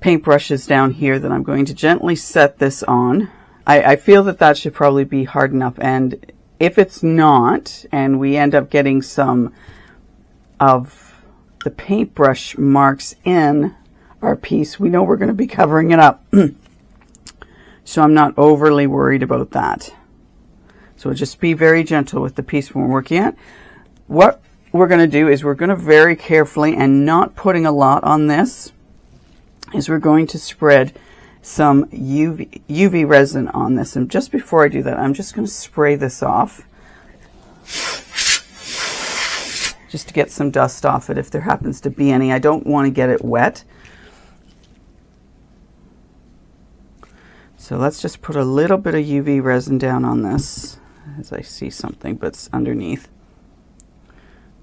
paintbrushes down here that I'm going to gently set this on. I feel that should probably be hard enough, and if it's not, and we end up getting some of the paintbrush marks in our piece, we know we're going to be covering it up. So I'm not overly worried about that. So just be very gentle with the piece when we're working at. What we're going to do is we're going to very carefully, and not putting a lot on this, is we're going to spread some UV resin on this. And just before I do that, I'm just going to spray this off, just to get some dust off it if there happens to be any. I don't want to get it wet. So let's just put a little bit of UV resin down on this, as I see something, but it's underneath.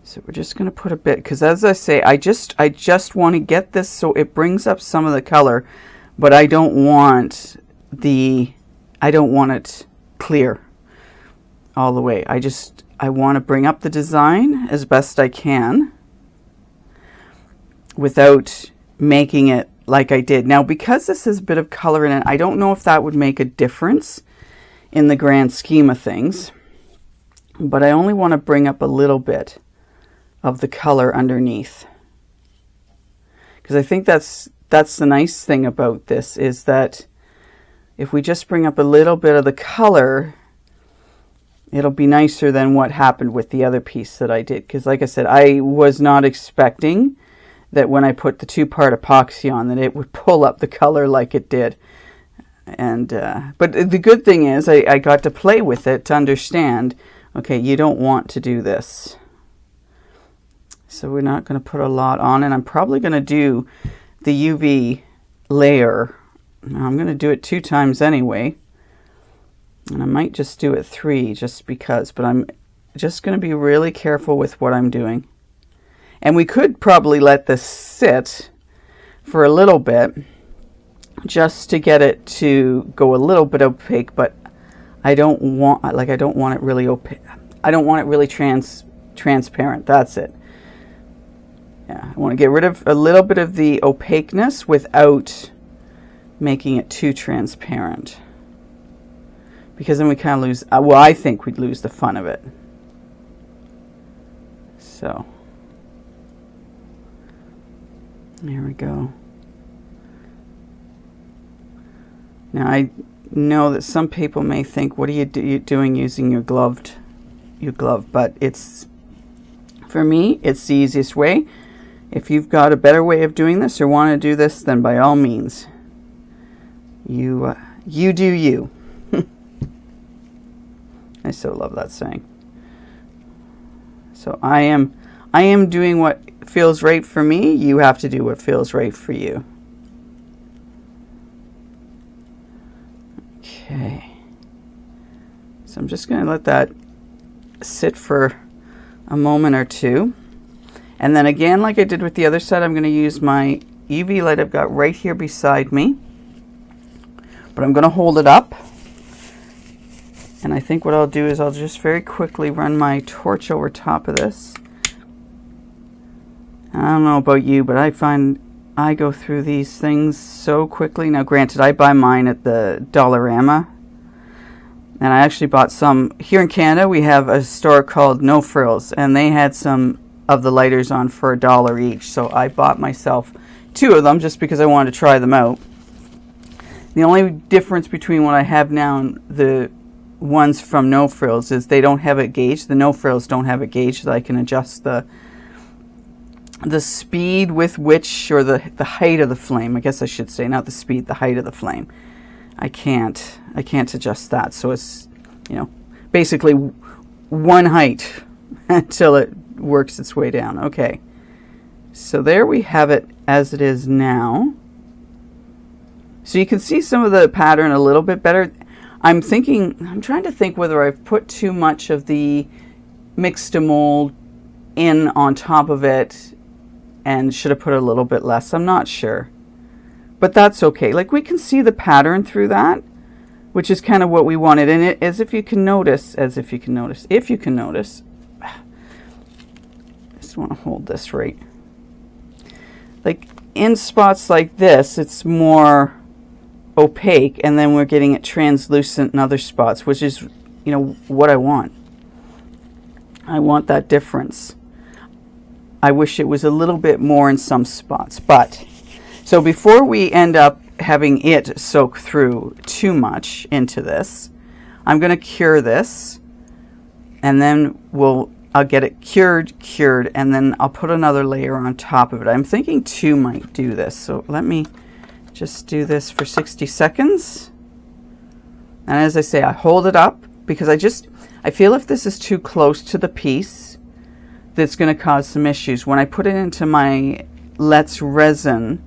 So we're just going to put a bit, because as I say, I just want to get this so it brings up some of the color, but I don't want it clear all the way. I want to bring up the design as best I can without making it like I did. Now, because this has a bit of color in it, I don't know if that would make a difference in the grand scheme of things, but I only want to bring up a little bit of the color underneath, because I think that's the nice thing about this, is that if we just bring up a little bit of the color, it'll be nicer than what happened with the other piece that I did. Because like I said, I was not expecting that when I put the two-part epoxy on that it would pull up the color like it did. And but the good thing is I got to play with it to understand, okay, you don't want to do this. So we're not going to put a lot on, and I'm probably going to do the UV layer Now I'm going to do it 2 times anyway. And I might just do it 3 just because, but I'm just going to be really careful with what I'm doing. And we could probably let this sit for a little bit just to get it to go a little bit opaque, but I don't want it really opaque. I don't want it really transparent. That's it. Yeah, I want to get rid of a little bit of the opaqueness without making it too transparent. Because then we kind of lose, well, I think we'd lose the fun of it. So, there we go. Now I know that some people may think, what are you doing using your glove? But it's, for me, it's the easiest way. If you've got a better way of doing this or want to do this, then by all means, you do you. I so love that saying. So I am doing what feels right for me. You have to do what feels right for you. Okay. So I'm just going to let that sit for a moment or two. And then again, like I did with the other side, I'm going to use my UV light I've got right here beside me. But I'm going to hold it up. And I think what I'll do is I'll just very quickly run my torch over top of this. I don't know about you, but I find I go through these things so quickly. Now granted, I buy mine at the Dollarama. And I actually bought some. Here in Canada, we have a store called No Frills. And they had some of the lighters on for $1 each. So I bought myself 2 of them just because I wanted to try them out. The only difference between what I have now and the ones from No Frills is they don't have a gauge. The No Frills don't have a gauge that I can adjust the speed with which, or the height of the flame. I guess I should say, not the speed, the height of the flame. I can't adjust that. So it's, you know, basically one height until it works its way down. Okay. So there we have it as it is now. So you can see some of the pattern a little bit better. I'm trying to think whether I've put too much of the mixed mold in on top of it and should have put a little bit less. I'm not sure. But that's okay. Like, we can see the pattern through that, which is kind of what we wanted. And it, if you can notice, I just want to hold this right. Like, in spots like this, it's more opaque, and then we're getting it translucent in other spots, which is, you know, what I want. I want that difference. I wish it was a little bit more in some spots. But so before we end up having it soak through too much into this, I'm going to cure this, and then I'll get it cured, and then I'll put another layer on top of it. I'm thinking 2 might do this, so let me just do this for 60 seconds. And as I say, I hold it up because I feel if this is too close to the piece, that's going to cause some issues. When I put it into my Let's Resin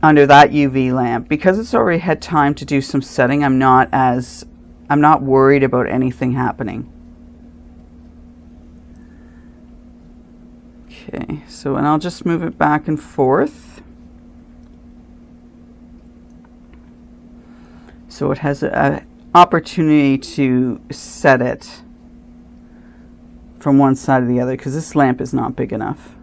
under that UV lamp, because it's already had time to do some setting, I'm not worried about anything happening. Okay, so, and I'll just move it back and forth. So it has an opportunity to set it from one side to the other, because this lamp is not big enough.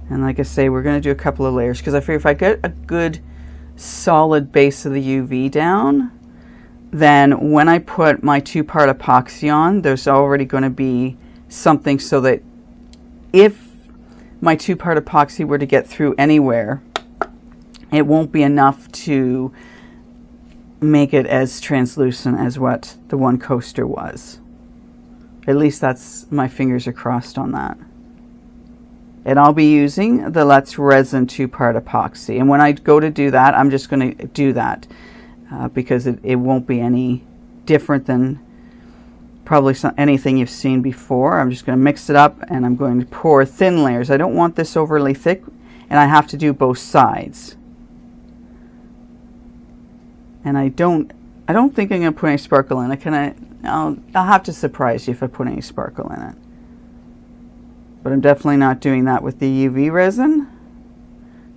And like I say, we're going to do a couple of layers, because I figure if I get a good solid base of the UV down, then when I put my 2-part epoxy on, there's already going to be something so that if my 2-part epoxy were to get through anywhere, it won't be enough to make it as translucent as what the one coaster was. At least that's, my fingers are crossed on that. And I'll be using the Let's Resin 2-part epoxy. And when I go to do that, I'm just going to do that because it won't be any different than probably anything you've seen before. I'm just going to mix it up and I'm going to pour thin layers. I don't want this overly thick, and I have to do both sides. And I don't think I'm going to put any sparkle in it. I'll have to surprise you if I put any sparkle in it. But I'm definitely not doing that with the UV resin.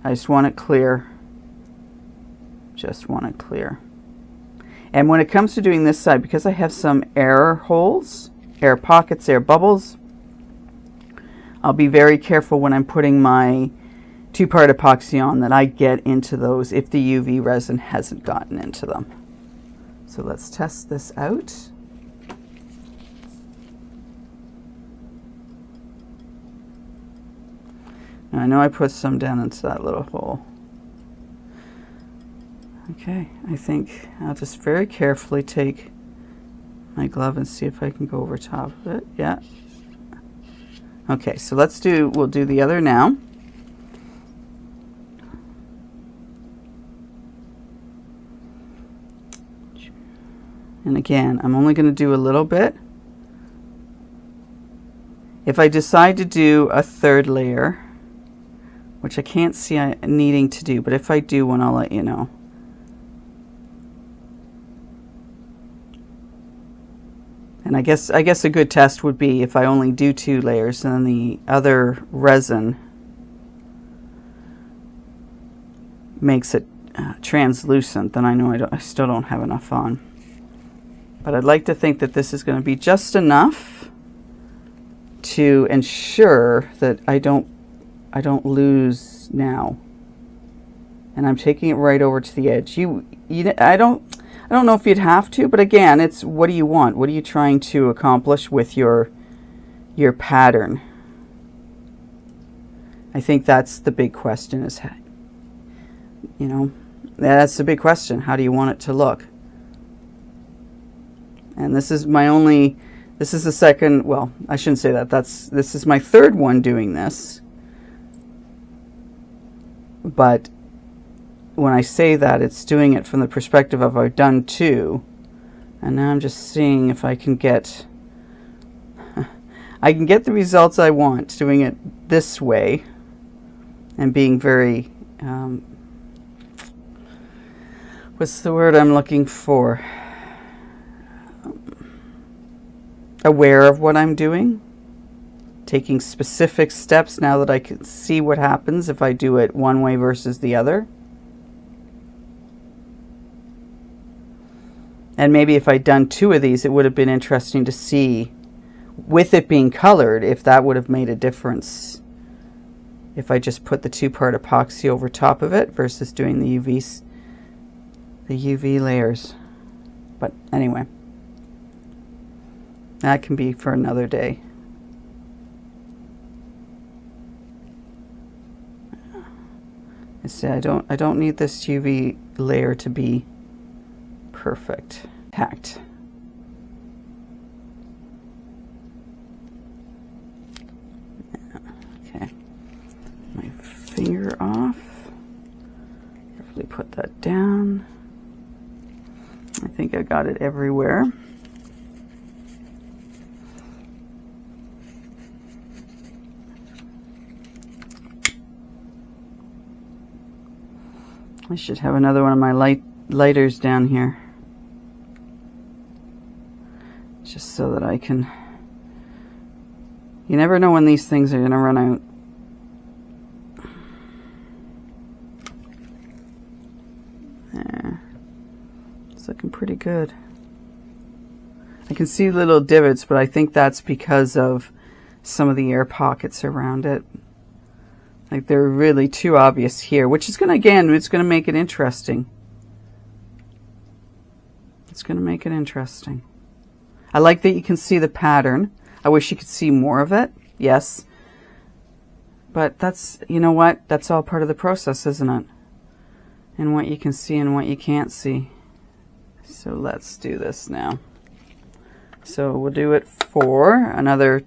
I just want it clear. Just want it clear. And when it comes to doing this side, because I have some air holes, air pockets, air bubbles, I'll be very careful when I'm putting my 2-part epoxy on that I get into those if the UV resin hasn't gotten into them. So let's test this out. Now I know I put some down into that little hole. Okay, I think I'll just very carefully take my glove and see if I can go over top of it. Yeah. Okay, so we'll do the other now. And again, I'm only going to do a little bit. If I decide to do a third layer, which I can't see needing to do, but if I do one, I'll let you know. And I guess a good test would be if I only do 2 layers and then the other resin makes it translucent, then I know I still don't have enough on. But I'd like to think that this is going to be just enough to ensure that I don't lose now. And I'm taking it right over to the edge. I don't know if you'd have to, but again, it's what do you want? What are you trying to accomplish with your pattern? I think that's the big question, is, you know, that's the big question. How do you want it to look? And this is the second, well, I shouldn't say that. This is my third one doing this. But when I say that, it's doing it from the perspective of I've done 2. And now I'm just seeing if I can get the results I want doing it this way and being very, what's the word I'm looking for? Aware of what I'm doing, taking specific steps now that I can see what happens if I do it one way versus the other. And maybe if I'd done 2 of these, it would have been interesting to see, with it being colored, if that would have made a difference. If I just put the 2-part epoxy over top of it versus doing the UV layers. But anyway. That can be for another day. I say I don't need this UV layer to be perfect. Tacked. Okay. My finger off. Carefully put that down. I think I got it everywhere. I should have another one of my lighters down here, just so that I can, you never know when these things are going to run out. There. It's looking pretty good. I can see little divots, but I think that's because of some of the air pockets around it. Like they're really too obvious here, which is going to, again, it's going to make it interesting. It's going to make it interesting. I like that you can see the pattern. I wish you could see more of it. Yes. But that's, you know what? That's all part of the process, isn't it? And what you can see and what you can't see. So let's do this now. So we'll do it for another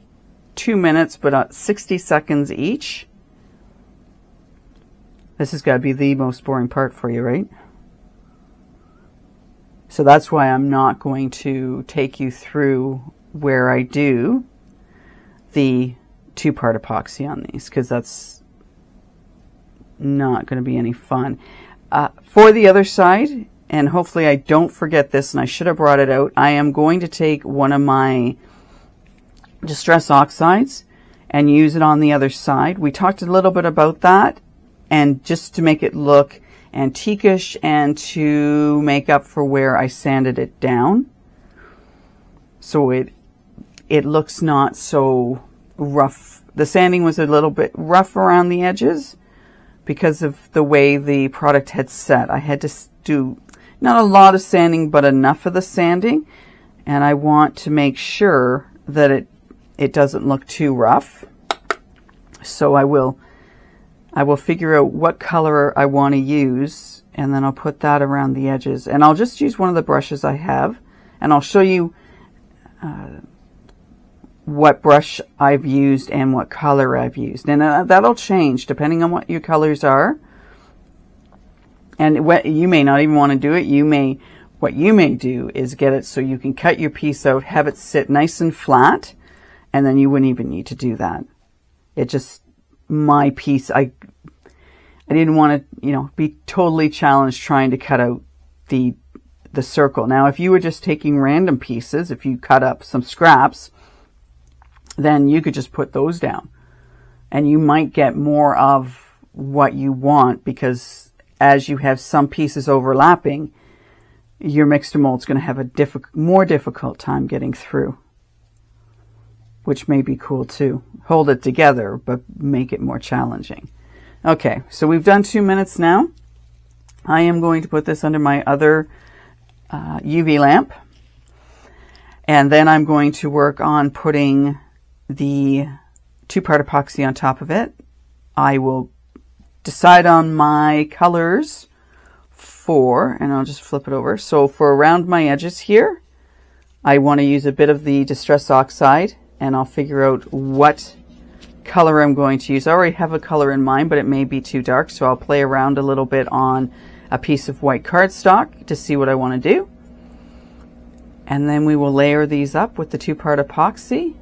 2 minutes, but 60 seconds each. This has got to be the most boring part for you, right? So that's why I'm not going to take you through where I do the 2-part epoxy on these, because that's not going to be any fun. For the other side, and hopefully I don't forget this, and I should have brought it out, I am going to take one of my Distress Oxides and use it on the other side. We talked a little bit about that, and just to make it look antiquish and to make up for where I sanded it down, so it looks not so rough. The sanding was a little bit rough around the edges because of the way the product had set. I had to do not a lot of sanding, but enough of the sanding, and I want to make sure that it doesn't look too rough. So I will figure out what color I want to use, and then I'll put that around the edges. And I'll just use one of the brushes I have, and I'll show you what brush I've used and what color I've used. And that'll change depending on what your colors are. And you may not even want to do it. What you may do is get it so you can cut your piece out, have it sit nice and flat, and then you wouldn't even need to do that. It just, my piece, I didn't want to, be totally challenged trying to cut out the circle. Now, if you were just taking random pieces, if you cut up some scraps, then you could just put those down. And you might get more of what you want, because as you have some pieces overlapping, your mixer mold's going to have a more difficult time getting through, which may be cool too. Hold it together, but make it more challenging. Okay, so we've done 2 minutes now. I am going to put this under my other UV lamp, and then I'm going to work on putting the 2-part epoxy on top of it. I will decide on my colors and I'll just flip it over. So for around my edges here, I want to use a bit of the Distress Oxide, and I'll figure out what color I'm going to use. I already have a color in mind, but it may be too dark, so I'll play around a little bit on a piece of white cardstock to see what I want to do. And then we will layer these up with the 2-part epoxy,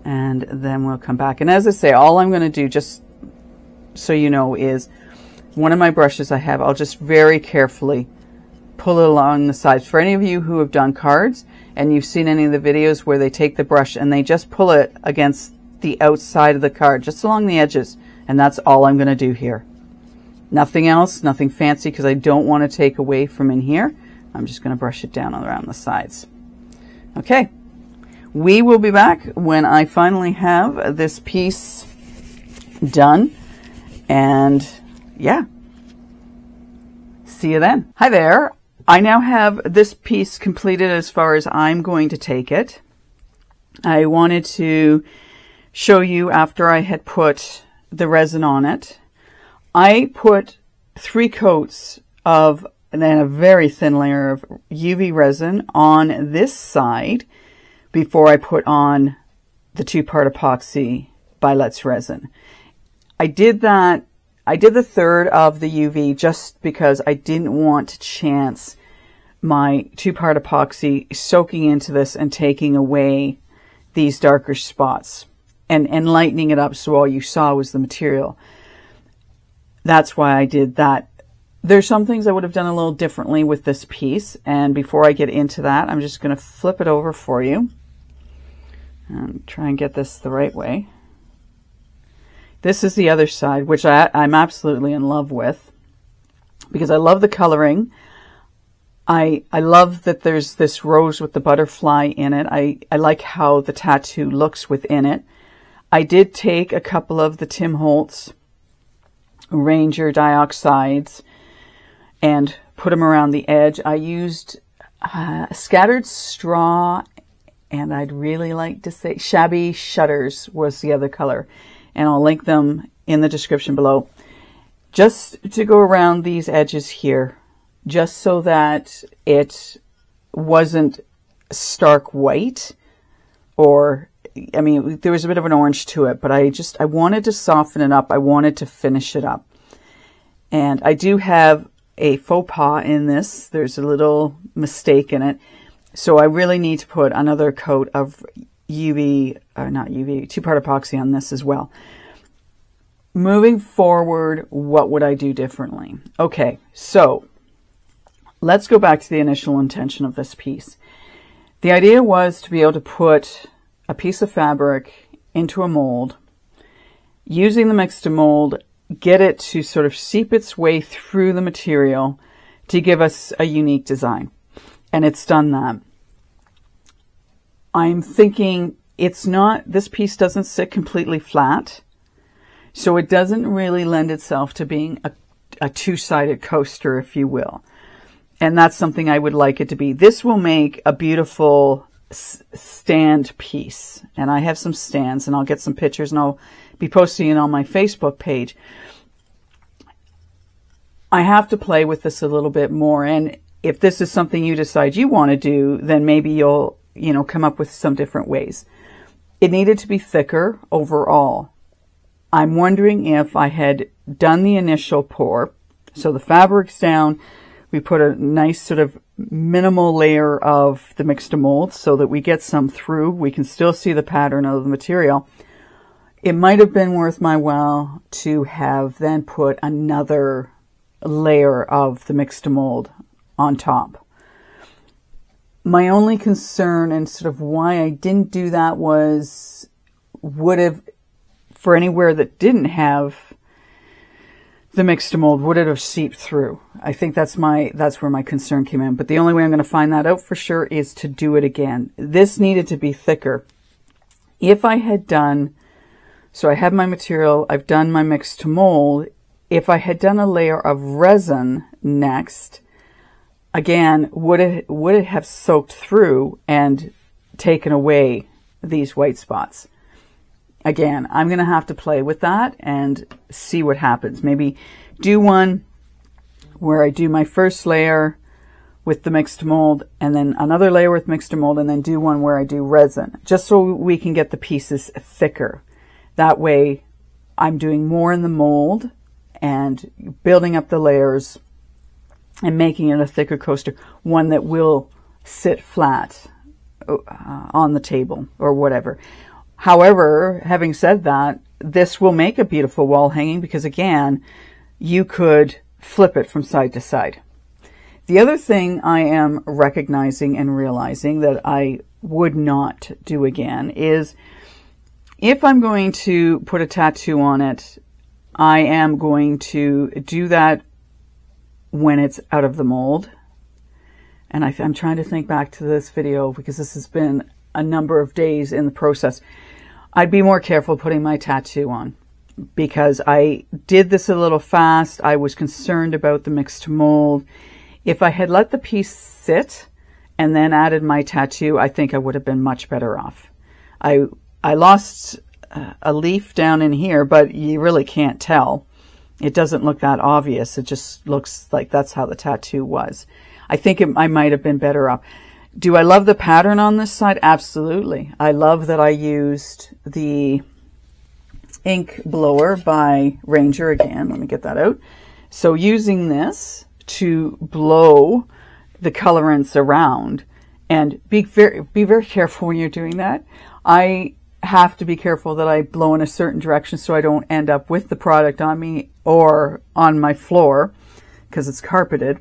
and then we'll come back. And as I say, all I'm going to do, just so you know, is one of my brushes I have, I'll just very carefully pull it along the sides. For any of you who have done cards and you've seen any of the videos where they take the brush and they just pull it against the outside of the card, just along the edges, and that's all I'm going to do here. Nothing else, nothing fancy, because I don't want to take away from in here. I'm just going to brush it down around the sides. Okay, we will be back when I finally have this piece done, and yeah, see you then. Hi there. I now have this piece completed as far as I'm going to take it. I wanted to show you after I had put the resin on it. I put 3 coats of, and then a very thin layer of UV resin on this side before I put on the 2-part epoxy by Let's Resin. I did that. I did the third of the UV just because I didn't want to chance my 2-part epoxy soaking into this and taking away these darker spots and lightening it up so all you saw was the material. That's why I did that. There's some things I would have done a little differently with this piece, and before I get into that, I'm just going to flip it over for you and try and get this the right way. This is the other side, which I'm absolutely in love with because I love the coloring. I love that there's this rose with the butterfly in it. I like how the tattoo looks within it. I did take a couple of the Tim Holtz Ranger dioxides and put them around the edge. I used scattered straw, and I'd really like to say shabby shutters was the other color. And I'll link them in the description below, just to go around these edges here, just so that it wasn't stark white, or, I mean, there was a bit of an orange to it, but I wanted to soften it up. I wanted to finish it up. And I do have a faux pas in this. There's a little mistake in it. So I really need to put another coat of UV, or not UV, two-part epoxy on this as well. Moving forward, what would I do differently? Okay, so let's go back to the initial intention of this piece. The idea was to be able to put a piece of fabric into a mold, using the mix to mold, get it to sort of seep its way through the material to give us a unique design. And it's done that. I'm thinking this piece doesn't sit completely flat, so it doesn't really lend itself to being a two-sided coaster, if you will. And that's something I would like it to be. This will make a beautiful stand piece. And I have some stands, and I'll get some pictures, and I'll be posting it on my Facebook page. I have to play with this a little bit more. And if this is something you decide you want to do, then maybe you'll, come up with some different ways. It needed to be thicker overall. I'm wondering if I had done the initial pour, so the fabric's down, we put a nice sort of minimal layer of the mix to mold so that we get some through. We can still see the pattern of the material. It might have been worth my while to have then put another layer of the mix to mold on top. My only concern and sort of why I didn't do that was, would have, for anywhere that didn't have the mix to mold, would it have seeped through? I think that's where my concern came in. But the only way I'm going to find that out for sure is to do it again. This needed to be thicker. If I had done, so I have my material, I've done my mix to mold. If I had done a layer of resin next, again, would it have soaked through and taken away these white spots? Again, I'm going to have to play with that and see what happens. Maybe do one where I do my first layer with the mixed mold and then another layer with mixed mold, and then do one where I do resin, just so we can get the pieces thicker. That way I'm doing more in the mold and building up the layers and making it a thicker coaster, one that will sit flat on the table or whatever. However, having said that, this will make a beautiful wall hanging because, again, you could flip it from side to side. The other thing I am recognizing and realizing that I would not do again is, if I'm going to put a tattoo on it, I am going to do that when it's out of the mold. And I'm trying to think back to this video because this has been a number of days in the process. I'd be more careful putting my tattoo on because I did this a little fast. I was concerned about the mixed mold. If I had let the piece sit and then added my tattoo, I think I would have been much better off. I lost a leaf down in here, but you really can't tell. It doesn't look that obvious. It just looks like that's how the tattoo was. I think I might have been better off. Do I love the pattern on this side? Absolutely. I love that I used the ink blower by Ranger again. Let me get that out. So using this to blow the colorants around, and be very careful when you're doing that. I have to be careful that I blow in a certain direction so I don't end up with the product on me or on my floor because it's carpeted.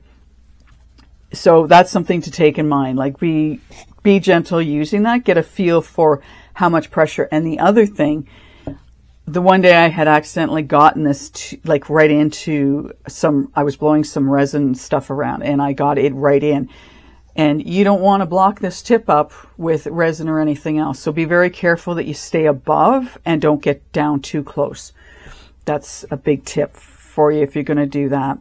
So that's something to take in mind. Like, be gentle using that. Get a feel for how much pressure. And the other thing, the one day I had accidentally gotten this right into I was blowing some resin stuff around and I got it right in. And you don't want to block this tip up with resin or anything else. So be very careful that you stay above and don't get down too close. That's a big tip for you if you're going to do that.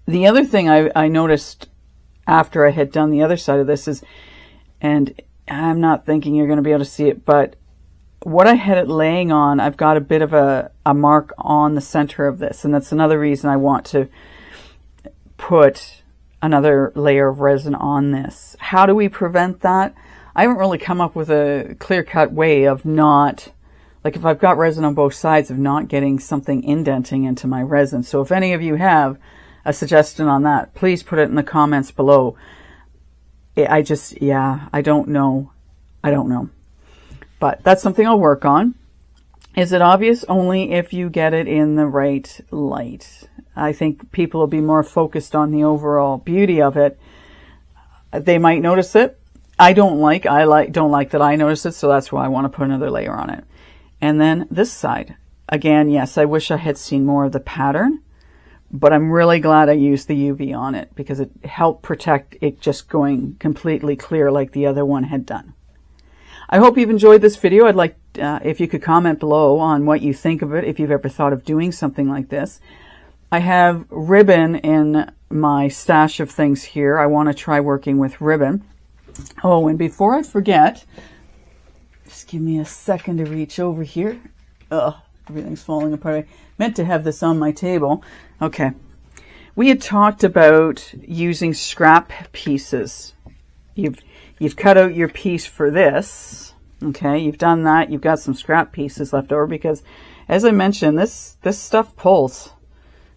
The other thing I noticed after I had done the other side of this is, and I'm not thinking you're going to be able to see it, but what I had it laying on, I've got a bit of a mark on the center of this. And that's another reason I want to put another layer of resin on this. How do we prevent that? I haven't really come up with a clear-cut way of not, like if I've got resin on both sides, of not getting something indenting into my resin. So if any of you have a suggestion on that, please put it in the comments below. I just, yeah, I don't know. I don't know. But that's something I'll work on. Is it obvious? Only if you get it in the right light. I think people will be more focused on the overall beauty of it. They might notice it. I don't like that I notice it, so that's why I want to put another layer on it. And then this side. Again, yes, I wish I had seen more of the pattern, but I'm really glad I used the UV on it because it helped protect it just going completely clear like the other one had done. I hope you've enjoyed this video. I'd like if you could comment below on what you think of it, if you've ever thought of doing something like this. I have ribbon in my stash of things here. I want to try working with ribbon. Oh, and before I forget, just give me a second to reach over here. Ugh, everything's falling apart. I meant to have this on my table. Okay. We had talked about using scrap pieces. You've cut out your piece for this. Okay, you've done that. You've got some scrap pieces left over because, as I mentioned, this stuff pulls.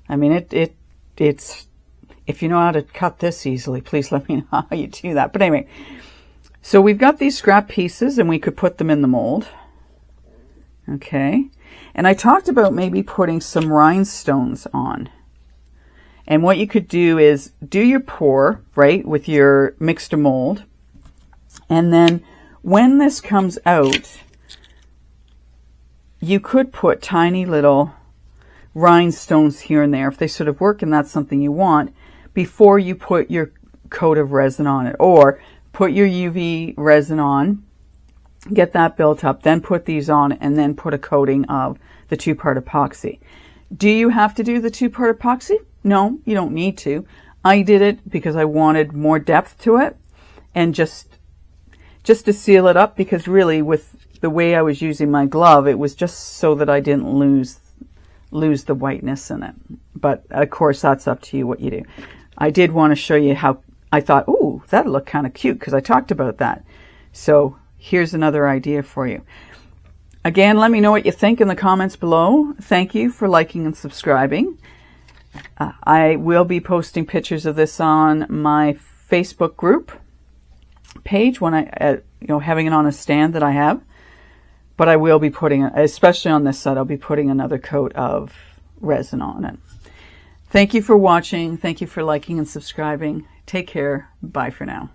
I mean, it's, if you know how to cut this easily, please let me know how you do that. But anyway, so we've got these scrap pieces and we could put them in the mold. Okay. And I talked about maybe putting some rhinestones on. And what you could do is do your pour, right, with your mixed mold. And then when this comes out, you could put tiny little rhinestones here and there if they sort of work and that's something you want before you put your coat of resin on it, or put your UV resin on, get that built up, then put these on and then put a coating of the 2-part epoxy. Do you have to do the 2-part epoxy? No, you don't need to. I did it because I wanted more depth to it and just to seal it up, because really with the way I was using my glove, it was just so that I didn't lose the whiteness in it. But of course, that's up to you what you do. I did want to show you how I thought, ooh, that'd look kind of cute, because I talked about that. So here's another idea for you. Again, let me know what you think in the comments below. Thank you for liking and subscribing. I will be posting pictures of this on my Facebook group page when I, having it on a stand that I have. But I will be putting, especially on this side, I'll be putting another coat of resin on it. Thank you for watching. Thank you for liking and subscribing. Take care. Bye for now.